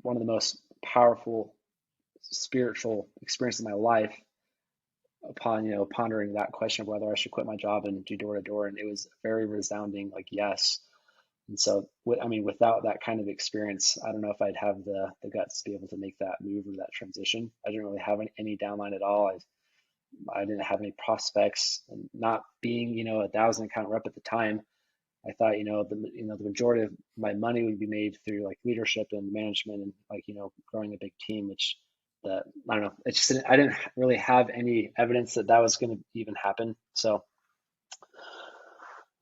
one of the most powerful spiritual experiences of my life upon, pondering that question of whether I should quit my job and do door to door. And it was very resounding, like, yes. And so, without that kind of experience, I don't know if I'd have the guts to be able to make that move or that transition. I didn't really have any downline at all. I didn't have any prospects, and not being, a 1,000 account rep at the time, I thought, the majority of my money would be made through like leadership and management and like, growing a big team, which I don't know, it just I didn't really have any evidence that was going to even happen. So,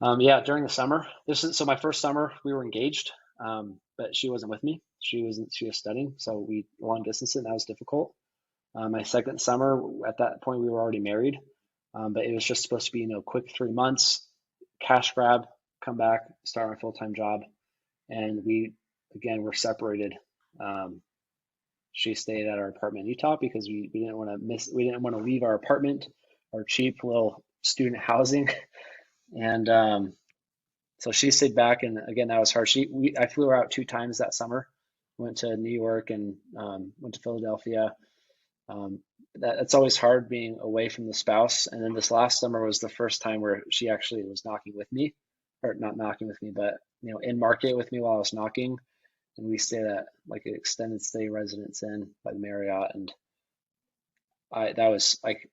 during the summer, so my first summer we were engaged, but she wasn't with me. She was studying. So we long distance and that was difficult. My second summer, at that point, we were already married, but it was just supposed to be, quick 3 months, cash grab, come back, start my full-time job. And we, again, were separated. She stayed at our apartment in Utah because we didn't want to leave our apartment, our cheap little student housing. And so she stayed back. And again, that was hard. I flew her out 2 times that summer, went to New York and went to Philadelphia. That's always hard being away from the spouse. And then this last summer was the first time where she actually was knocking with me, or not knocking with me, but in market with me while I was knocking. And we stayed at like an extended stay Residence Inn by the Marriott. And that was like,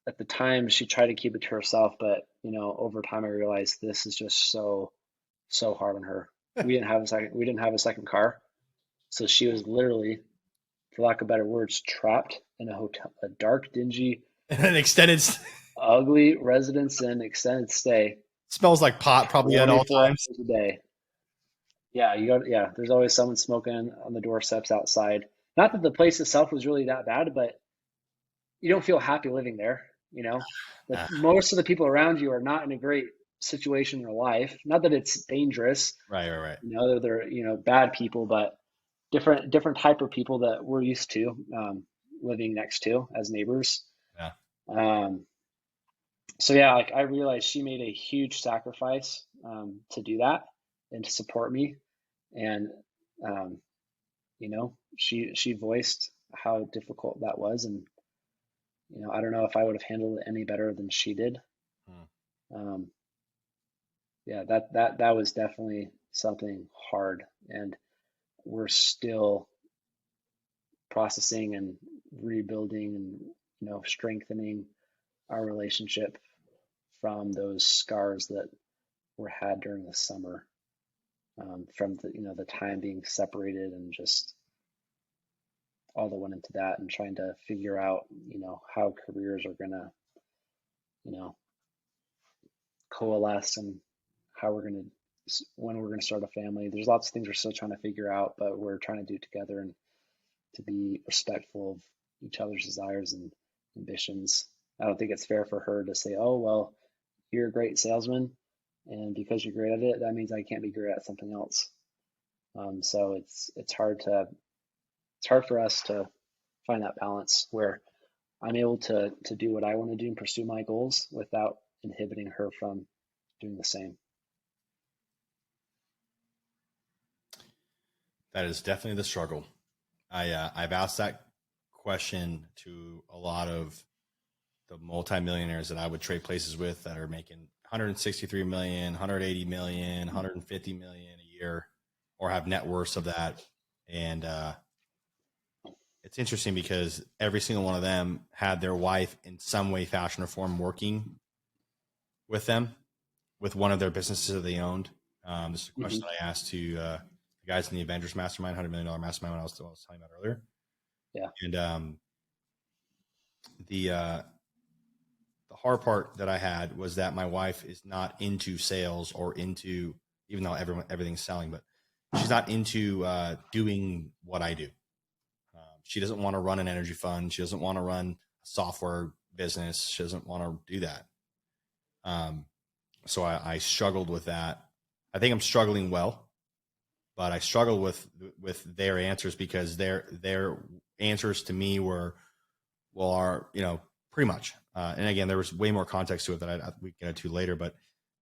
at the time she tried to keep it to herself, but over time I realized this is just so hard on her. We didn't have a second car. So she was literally, for lack of better words, trapped in a hotel, a dark, dingy, an extended, ugly Residence Inn extended stay. Smells like pot probably at all times. A day. Yeah, there's always someone smoking on the doorsteps outside. Not that the place itself was really that bad, but you don't feel happy living there, But most of the people around you are not in a great situation in their life. Not that it's dangerous. Right. They're bad people, but different type of people that we're used to living next to as neighbors. Yeah. So yeah, like I realized she made a huge sacrifice to do that and to support me, and she voiced how difficult that was, and I don't know if I would have handled it any better than she did. Yeah, that was definitely something hard, and we're still processing and rebuilding and strengthening our relationship from those scars that were had during the summer, from the time being separated and just all that went into that, and trying to figure out how careers are gonna coalesce, and when we're gonna start a family. There's lots of things we're still trying to figure out, but we're trying to do it together and to be respectful of each other's desires and ambitions. I don't think it's fair for her to say, oh, well, you're a great salesman, and because you're great at it, that means I can't be great at something else. So it's hard for us to find that balance where I'm able to do what I want to do and pursue my goals without inhibiting her from doing the same. That is definitely the struggle. I've asked that question to a lot of the multimillionaires that I would trade places with that are making 163 million, 180 million, 150 million a year, or have net worths of that. And it's interesting because every single one of them had their wife in some way, fashion, or form working with them with one of their businesses that they owned. This is a question that I asked to the guys in the Avengers Mastermind, $100 million mastermind, when I was telling you about earlier. Yeah. And the hard part that I had was that my wife is not into sales or into, even though everything's selling, but she's not into doing what I do. She doesn't want to run an energy fund. She doesn't want to run a software business. She doesn't want to do that. So I struggled with that. I think I'm struggling well, but I struggled with their answers because their answers to me were, pretty much. And again, there was way more context to it that we get into later, but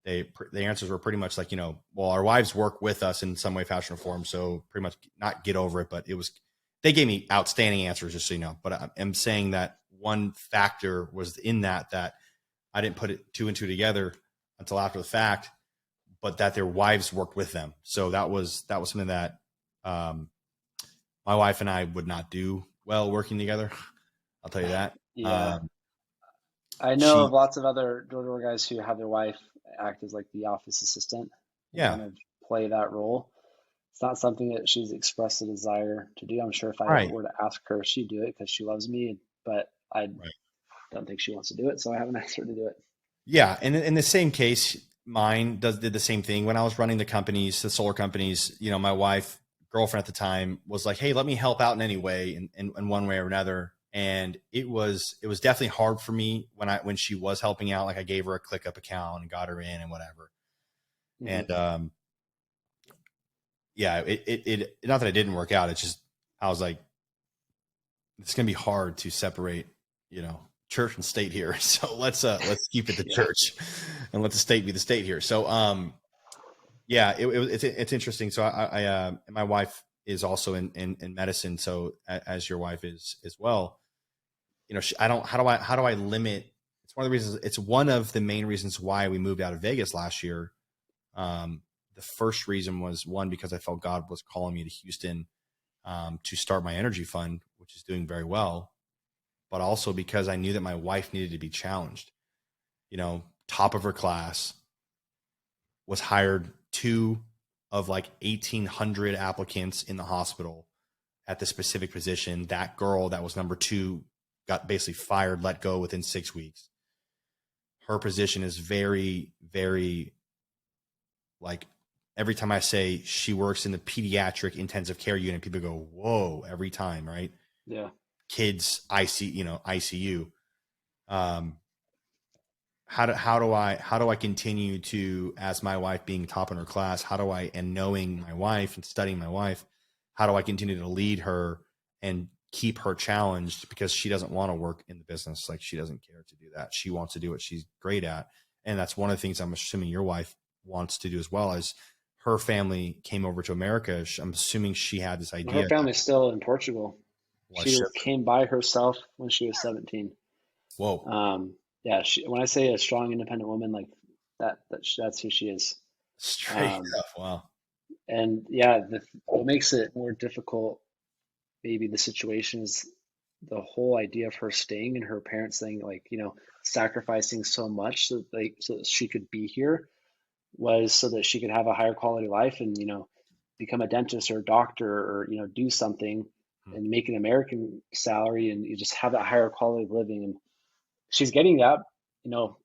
the answers were pretty much like, our wives work with us in some way, fashion, or form. So pretty much not get over it, but they gave me outstanding answers, just so you know. But I'm saying that one factor was in that I didn't put it two and two together until after the fact, but that their wives worked with them. So that was something that my wife and I would not do well working together. I'll tell you that. Yeah. I know of She, lots of other door-to-door guys who have their wife act as like the office assistant and yeah, kind of play that role. It's not something that she's expressed a desire to do. I'm sure if I right, were to ask her, she'd do it because she loves me, but I right. don't think she wants to do it, so I haven't asked her to do it. Yeah, and in the same case, mine did the same thing when I was running the solar companies. You know, my wife, girlfriend at the time, was like, "Hey, let me help out in any way, in one way or another." And it was definitely hard for me when she was helping out. Like I gave her a ClickUp account and got her in and whatever. Hmm. And yeah, it not that it didn't work out. It's just I was like, it's gonna be hard to separate, you know, church and state here. So let's keep it the Yeah. church and let the state be the state here. So yeah, it's interesting. So my wife is also in medicine. So as your wife is as well, you know, how do I limit? It's one of the reasons. It's one of the main reasons why we moved out of Vegas last year. The first reason was one, because I felt God was calling me to Houston to start my energy fund, which is doing very well, but also because I knew that my wife needed to be challenged. You know, top of her class, was hired two of like 1,800 applicants in the hospital at the specific position. That girl that was number two got basically fired, let go within 6 weeks. Her position is very, very, like, every time I say she works in the pediatric intensive care unit, people go, whoa, every time, right? Yeah. Kids, ICU. How do I continue to, as my wife being top in her class, and knowing my wife and studying my wife, how do I continue to lead her and keep her challenged, because she doesn't want to work in the business. Like, she doesn't care to do that. She wants to do what she's great at. And that's one of the things I'm assuming your wife wants to do as well. As her family came over to America, I'm assuming she had this Her idea that family's still in Portugal. was She shift. came by herself when she was 17. Whoa, Yeah, when I say a strong, independent woman, like that's who she is. straight Um, up. Wow. and yeah, what makes it more difficult, maybe the situation, is the whole idea of her staying and her parents saying, like, sacrificing so much so that she could be here, was so that she could have a higher quality life and, become a dentist or a doctor, or, do something and make an American salary, and you just have that higher quality of living. And she's getting that,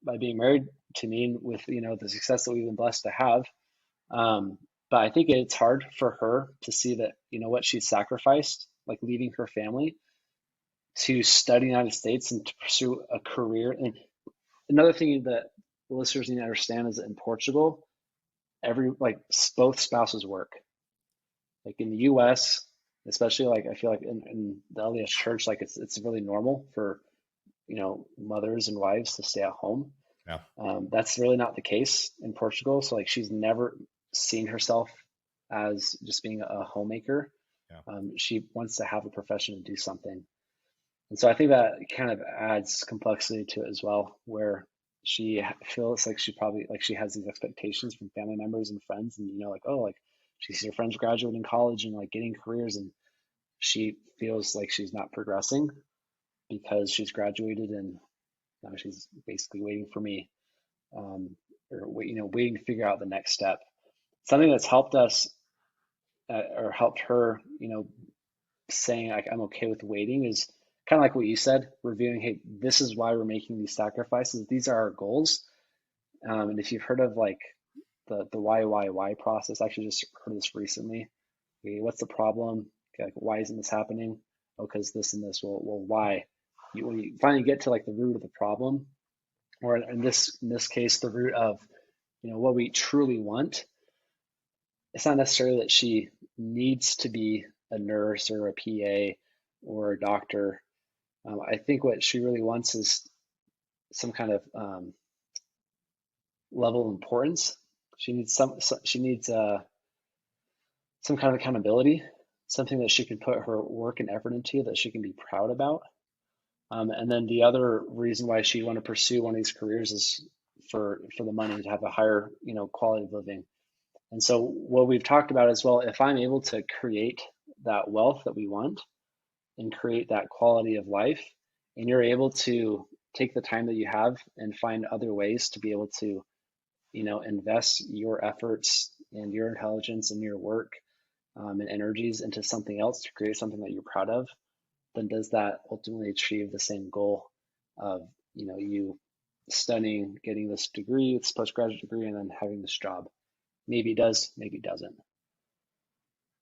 by being married to me, and with, the success that we've been blessed to have. But I think it's hard for her to see that, what she's sacrificed, like leaving her family to study in the United States and to pursue a career. And another thing that listeners need to understand is that in Portugal, both spouses work. Like in the US, especially, like I feel like in the LDS church, like it's really normal for, mothers and wives to stay at home. Yeah. That's really not the case in Portugal. So like she's never seen herself as just being a homemaker. Yeah. She wants to have a profession and do something. And so I think that kind of adds complexity to it as well, where she feels like she has these expectations from family members and friends, and, like, oh, like she sees her friends graduating college and like getting careers, and she feels like she's not progressing because she's graduated, and now she's basically waiting for me, or waiting to figure out the next step. Something that's helped us, or helped her, saying like I'm okay with waiting, is kind of like what you said, reviewing, hey, this is why we're making these sacrifices. These are our goals. And if you've heard of like the why process, I actually just heard this recently. Okay, what's the problem? Okay, like, why isn't this happening? Oh, because this and this. Well, why? When you finally get to like the root of the problem, or in this case, the root of, what we truly want, it's not necessarily that she needs to be a nurse or a PA or a doctor. I think what she really wants is some kind of level of importance. She needs some kind of accountability, something that she can put her work and effort into that she can be proud about. And then the other reason why she wanted to pursue one of these careers is for the money, to have a higher, quality of living. And so what we've talked about is, well, if I'm able to create that wealth that we want and create that quality of life, and you're able to take the time that you have and find other ways to be able to, invest your efforts and your intelligence and your work, and energies into something else to create something that you're proud of, then does that ultimately achieve the same goal of, you studying, getting this degree, this postgraduate degree, and then having this job? Maybe it does, maybe it doesn't.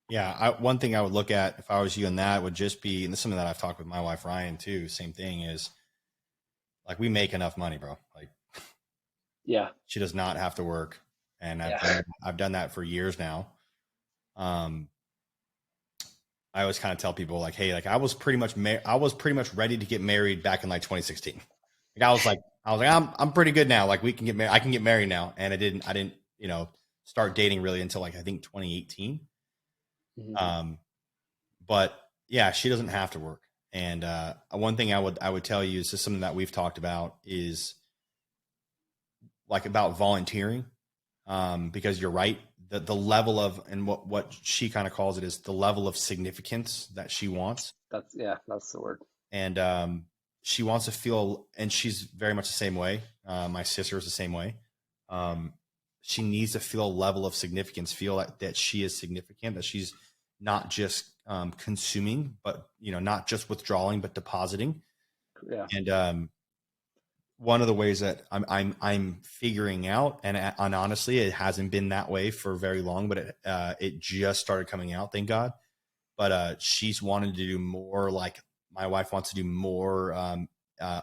Yeah, one thing I would look at if I was you in that would just be, and this is something that I've talked with my wife Ryan too. Same thing is, like, we make enough money, bro. Like, yeah, she does not have to work, and I've done that for years now. I always kind of tell people, like, hey, like, I was pretty much ready to get married back in like 2016. Like, I was like, I'm pretty good now. Like, we can get married. I can get married now, and I didn't, start dating really until like I think 2018. Mm-hmm. But yeah, she doesn't have to work. And one thing I would tell you is just something that we've talked about is like about volunteering, because you're right. The level of, and what she kind of calls it, is the level of significance that she wants. That's the word. And she wants to feel, and she's very much the same way. My sister is the same way. She needs to feel a level of significance, feel that she is significant, that she's not just consuming, but not just withdrawing, but depositing. Yeah. And one of the ways that I'm figuring out, and honestly, it hasn't been that way for very long, but it just started coming out, thank God. But she's wanted to do more. Like, my wife wants to do more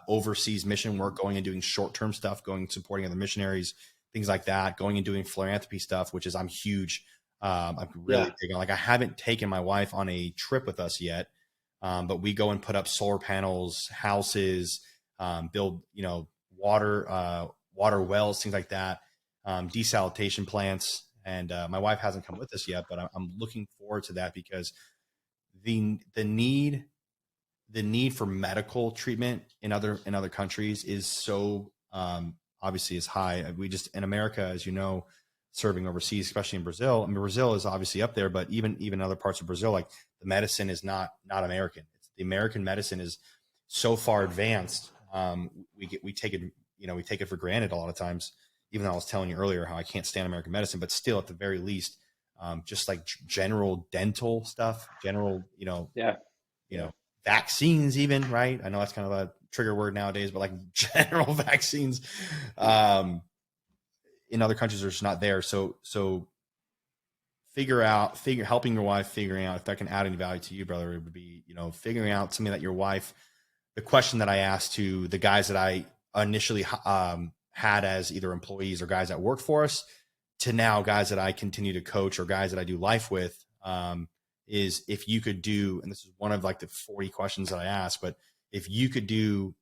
overseas mission work, going and doing short-term stuff, going and supporting other missionaries, things like that, going and doing philanthropy stuff, which is, I'm huge. I'm really big on. Like, I haven't taken my wife on a trip with us yet, but we go and put up solar panels, houses, build, water wells, things like that, desalination plants. And my wife hasn't come with us yet, but I'm looking forward to that, because the need for medical treatment in other countries is so obviously is high. We just, in America, as you know, serving overseas, especially in Brazil. I mean, Brazil is obviously up there, but even other parts of Brazil, like, the medicine is not American. The American medicine is so far advanced. We take it for granted a lot of times. Even though I was telling you earlier how I can't stand American medicine, but still, at the very least, just like general dental stuff, vaccines, even, right? I know that's kind of a trigger word nowadays, but like general vaccines in other countries are just not there. So helping your wife figuring out if that can add any value to you, brother, it would be, figuring out something that your wife, the question that I asked to the guys that I initially had as either employees or guys that work for us, to now guys that I continue to coach or guys that I do life with, is if you could do, and this is one of like the 40 questions that I asked, but if you could do,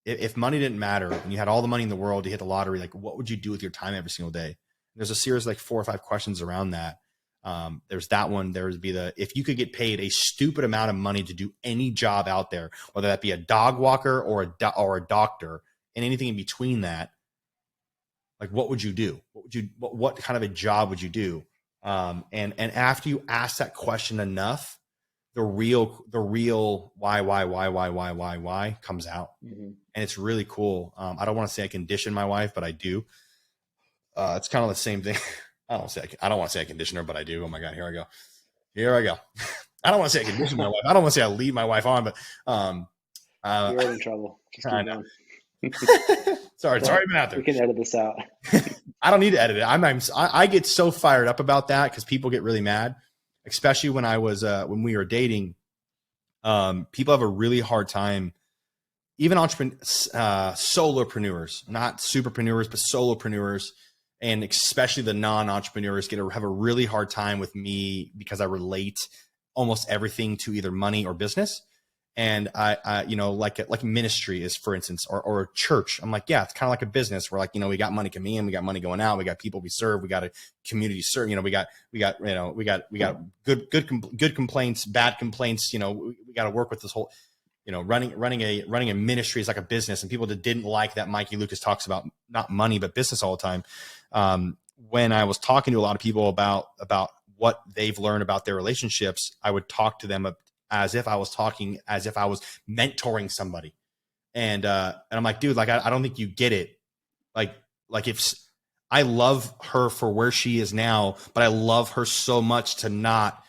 if money didn't matter and you had all the money in the world, you hit the lottery, like, what would you do with your time every single day? There's a series of like 4 or 5 questions around that. There's that one. There would be if you could get paid a stupid amount of money to do any job out there, whether that be a dog walker or a doctor and anything in between that, like, what would you do? What kind of a job would you do? And after you ask that question enough, the real why comes out. Mm-hmm. And it's really cool. I don't want to say I condition my wife, but I do. It's kind of the same thing. I don't want to say I condition her, but I do. Oh my God, here I go. I don't want to say I condition my wife. I don't want to say I lead my wife on, but you're in trouble. Just keep going. Sorry, it's already been out there. We can edit this out. I don't need to edit it. I get so fired up about that because people get really mad, especially when when we were dating. People have a really hard time, even solopreneurs, not superpreneurs, but solopreneurs, and especially the non-entrepreneurs have a really hard time with me because I relate almost everything to either money or business. And I like ministry is, for instance, or a church. I'm like, yeah, it's kind of like a business. We're like, we got money coming in, we got money going out, we got people we serve, we got a community serve. We got good complaints, bad complaints. We got to work with this whole. running a ministry is like a business, and people that didn't like that Mikey Lucas talks about not money but business all the time. When I was talking to a lot of people about what they've learned about their relationships, I would talk to them as if I was mentoring somebody. And I'm like, dude, like, I don't think you get it. Like if I love her for where she is now, but I love her so much to not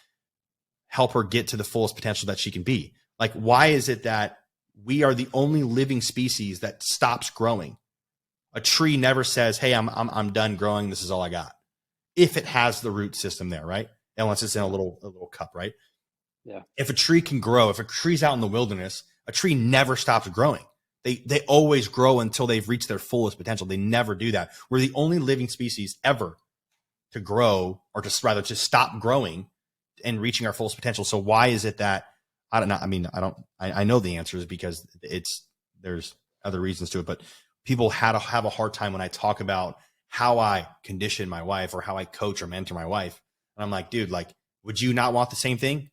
help her get to the fullest potential that she can be. Like, why is it that we are the only living species that stops growing? A tree never says, hey, I'm done growing. This is all I got. If it has the root system there, right? Unless it's in a little cup, right? Yeah. If a tree can grow, if a tree's out in the wilderness, a tree never stops growing. They always grow until they've reached their fullest potential. They never do that. We're the only living species ever to grow, or to stop growing and reaching our fullest potential. So why is it that, I don't know. I mean, I know the answer is because there's other reasons to it, but people have a hard time when I talk about how I condition my wife or how I coach or mentor my wife. And I'm like, dude, like, would you not want the same thing?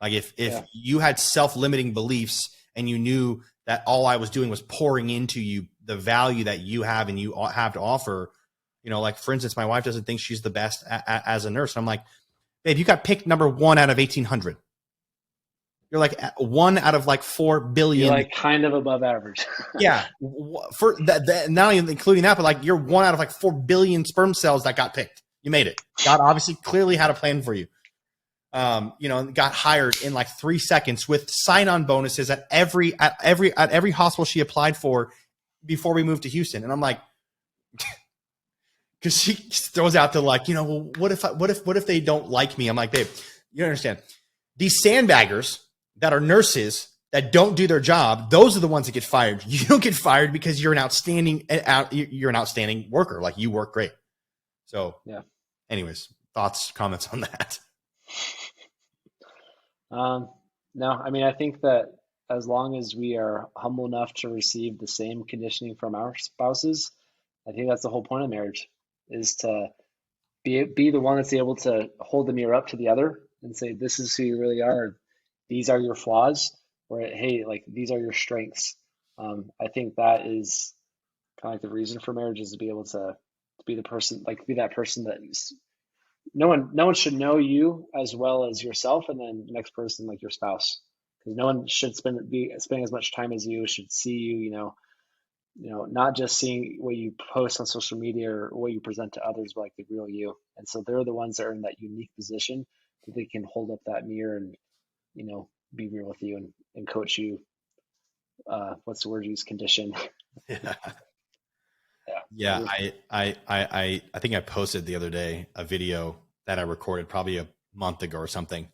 Like if you had self-limiting beliefs and you knew that all I was doing was pouring into you the value that you have and you have to offer, like, for instance, my wife doesn't think she's the best as a nurse. And I'm like, babe, you got picked number 1 out of 1,800. You're like 1 out of like 4 billion. You're like kind of above average. Yeah. For that, not even including that, but like you're 1 out of like 4 billion sperm cells that got picked. You made it. God obviously clearly had a plan for you. Got hired in like 3 seconds with sign-on bonuses at every hospital she applied for before we moved to Houston. And I'm like, because she throws out the like, well, what if they don't like me? I'm like, babe, you don't understand. These sandbaggers that are nurses that don't do their job, those are the ones that get fired. You don't get fired because you're an outstanding worker. Like, you work great. So yeah. Anyways, thoughts, comments on that? No, I mean, I think that as long as we are humble enough to receive the same conditioning from our spouses, I think that's the whole point of marriage, is to be the one that's able to hold the mirror up to the other and say, this is who you really are. These are your flaws, or hey, like, these are your strengths. I think that is kind of like the reason for marriage, is to be able to be the person, like, be that person that no one should know you as well as yourself, and then the next person, like your spouse, because no one should spending as much time as you, should see you, not just seeing what you post on social media or what you present to others, but like the real you. And so they're the ones that are in that unique position that they can hold up that mirror and, be real with you and coach you. What's the word you use? Condition. Yeah. Yeah. I think I posted the other day a video that I recorded probably a month ago or something.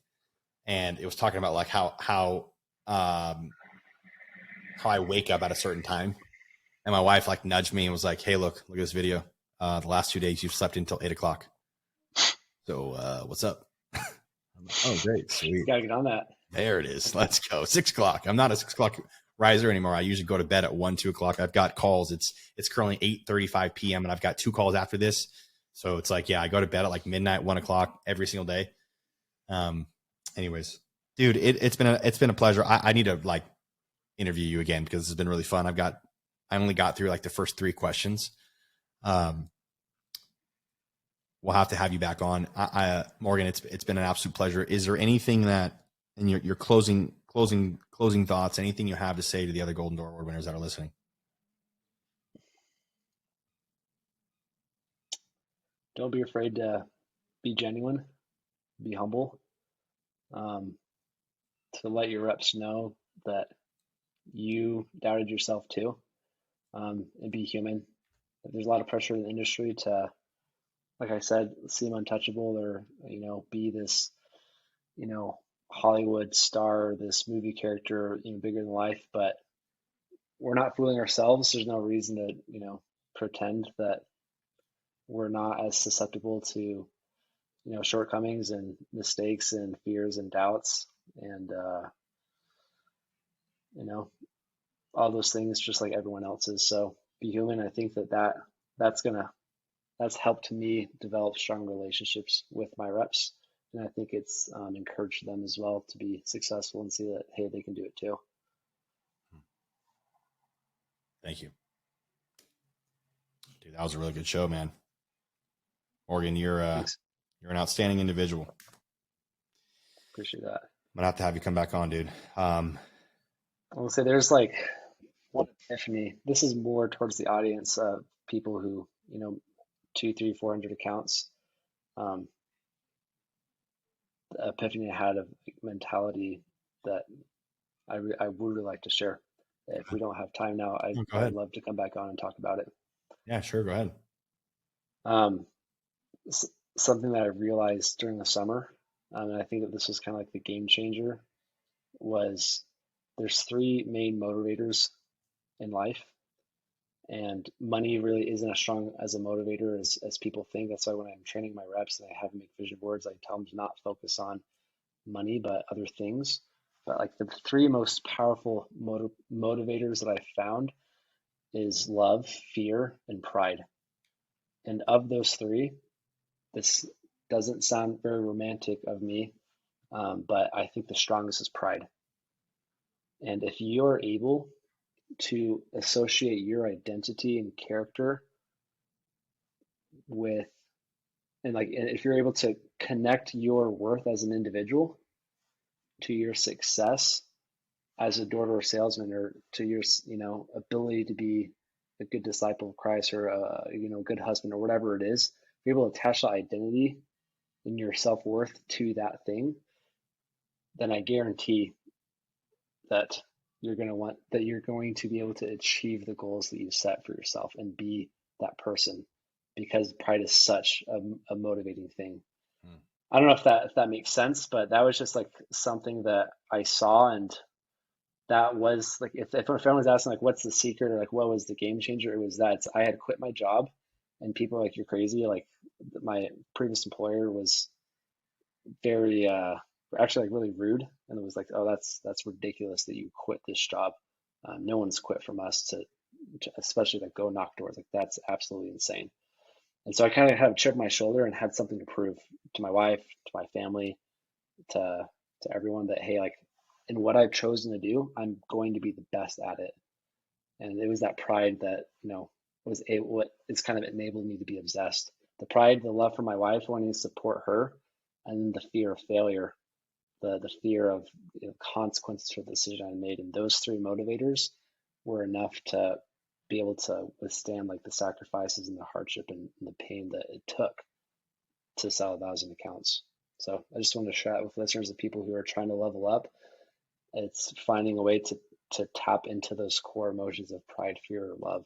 And it was talking about like how I wake up at a certain time. And my wife like nudged me and was like, hey, look at this video. The last 2 days you've slept until 8 o'clock. So what's up? I'm like, oh, great. Sweet. Gotta get on that. There it is. Let's go. 6 o'clock. I'm not a 6 o'clock riser anymore. I usually go to bed at 1, 2 o'clock. I've got calls. It's currently 8:35 p.m. and I've got 2 calls after this. So it's like, yeah, I go to bed at like midnight, 1 o'clock every single day. Anyways, dude, it's been a pleasure. I need to like interview you again because this has been really fun. I only got through like the first 3 questions. We'll have to have you back on. Morgan, it's been an absolute pleasure. Is there anything that in your closing thoughts, anything you have to say to the other Golden Door Award winners that are listening? Don't be afraid to be genuine, be humble, to let your reps know that you doubted yourself too, and be human. There's a lot of pressure in the industry to, like I said, seem untouchable or, be this, Hollywood star, this movie character, bigger than life, but we're not fooling ourselves. There's no reason to, pretend that we're not as susceptible to, shortcomings and mistakes and fears and doubts and, all those things, just like everyone else is. So be human. I think that's helped me develop strong relationships with my reps. And I think it's encouraged them as well to be successful and see that, hey, they can do it too. Thank you. Dude, that was a really good show, man. Morgan, you're an outstanding individual. Appreciate that. I'm gonna have you come back on, dude. I will say there's like one epiphany. This is more towards the audience of people who, 2, 3, 400 accounts. The epiphany I had of mentality that I would really like to share. If we don't have time now, I'd love to come back on and talk about it. Yeah, sure. Go ahead. Something that I realized during the summer, and I think that this was kind of like the game changer, was there's 3 main motivators in life, and money really isn't as strong as a motivator as people think. That's why when I'm training my reps and I have them make vision boards, I tell them to not focus on money but other things. But like the 3 most powerful motivators that I found is love, fear, and pride. And of those 3, this doesn't sound very romantic of me, but I think the strongest is pride. And if you're able to associate your identity and character with, and if you're able to connect your worth as an individual to your success as a door-to-door salesman, or to your, ability to be a good disciple of Christ, or a good husband, or whatever it is, if you're able to attach that identity and your self-worth to that thing, then I guarantee that you're going to be able to achieve the goals that you set for yourself and be that person, because pride is such a motivating thing. I don't know if that makes sense, but that was just like something that I saw, and that was like, if a friend was asking like what's the secret, or like what was the game changer, it was that I had quit my job, and people were like, you're crazy. Like my previous employer was very actually like really rude, and it was like, oh, that's ridiculous that you quit this job. No one's quit from us to especially like go knock doors. Like that's absolutely insane. And so I kind of had a chip on my shoulder and had something to prove to my wife, to my family, to everyone, that hey, like in what I've chosen to do, I'm going to be the best at it. And it was that pride that what it's kind of enabled me to be obsessed. The pride, the love for my wife, wanting to support her, and then the fear of failure, the fear of consequences for the decision I made. And those 3 motivators were enough to be able to withstand like the sacrifices and the hardship and the pain that it took to sell 1,000 accounts. So I just wanted to share that with listeners, of people who are trying to level up. It's finding a way to tap into those core emotions of pride, fear, or love.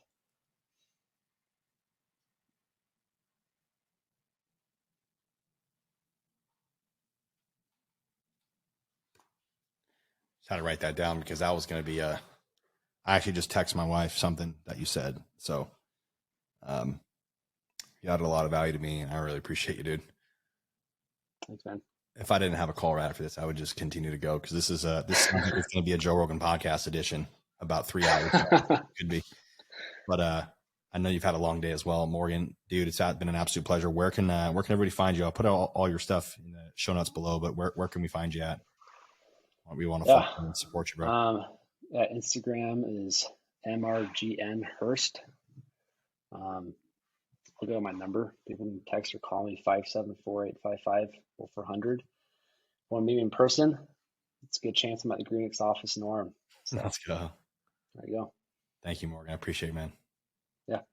Just had to write that down, because that was going to be I actually just texted my wife something that you said. So you added a lot of value to me, and I really appreciate you, dude. Thanks, man. If I didn't have a call right after this, I would just continue to go, because this sounds like it's going to be a Joe Rogan podcast edition, about 3 hours. Could be. But I know you've had a long day as well, Morgan. Dude, it's been an absolute pleasure. Where can everybody find you? I'll put all your stuff in the show notes below, but where can we find you at? We want to follow and support you, bro. Instagram is MRGN Hurst. I'll go to my number. People can text or call me 574-855-400. Want to meet me in person? It's a good chance I'm at the Greenix office in Orem. So, let's go. There you go. Thank you, Morgan. I appreciate it, man. Yeah.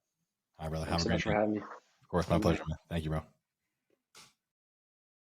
All right, brother. Thanks Have a great day. So much for having me. Of course, my pleasure, man. Thank you, bro.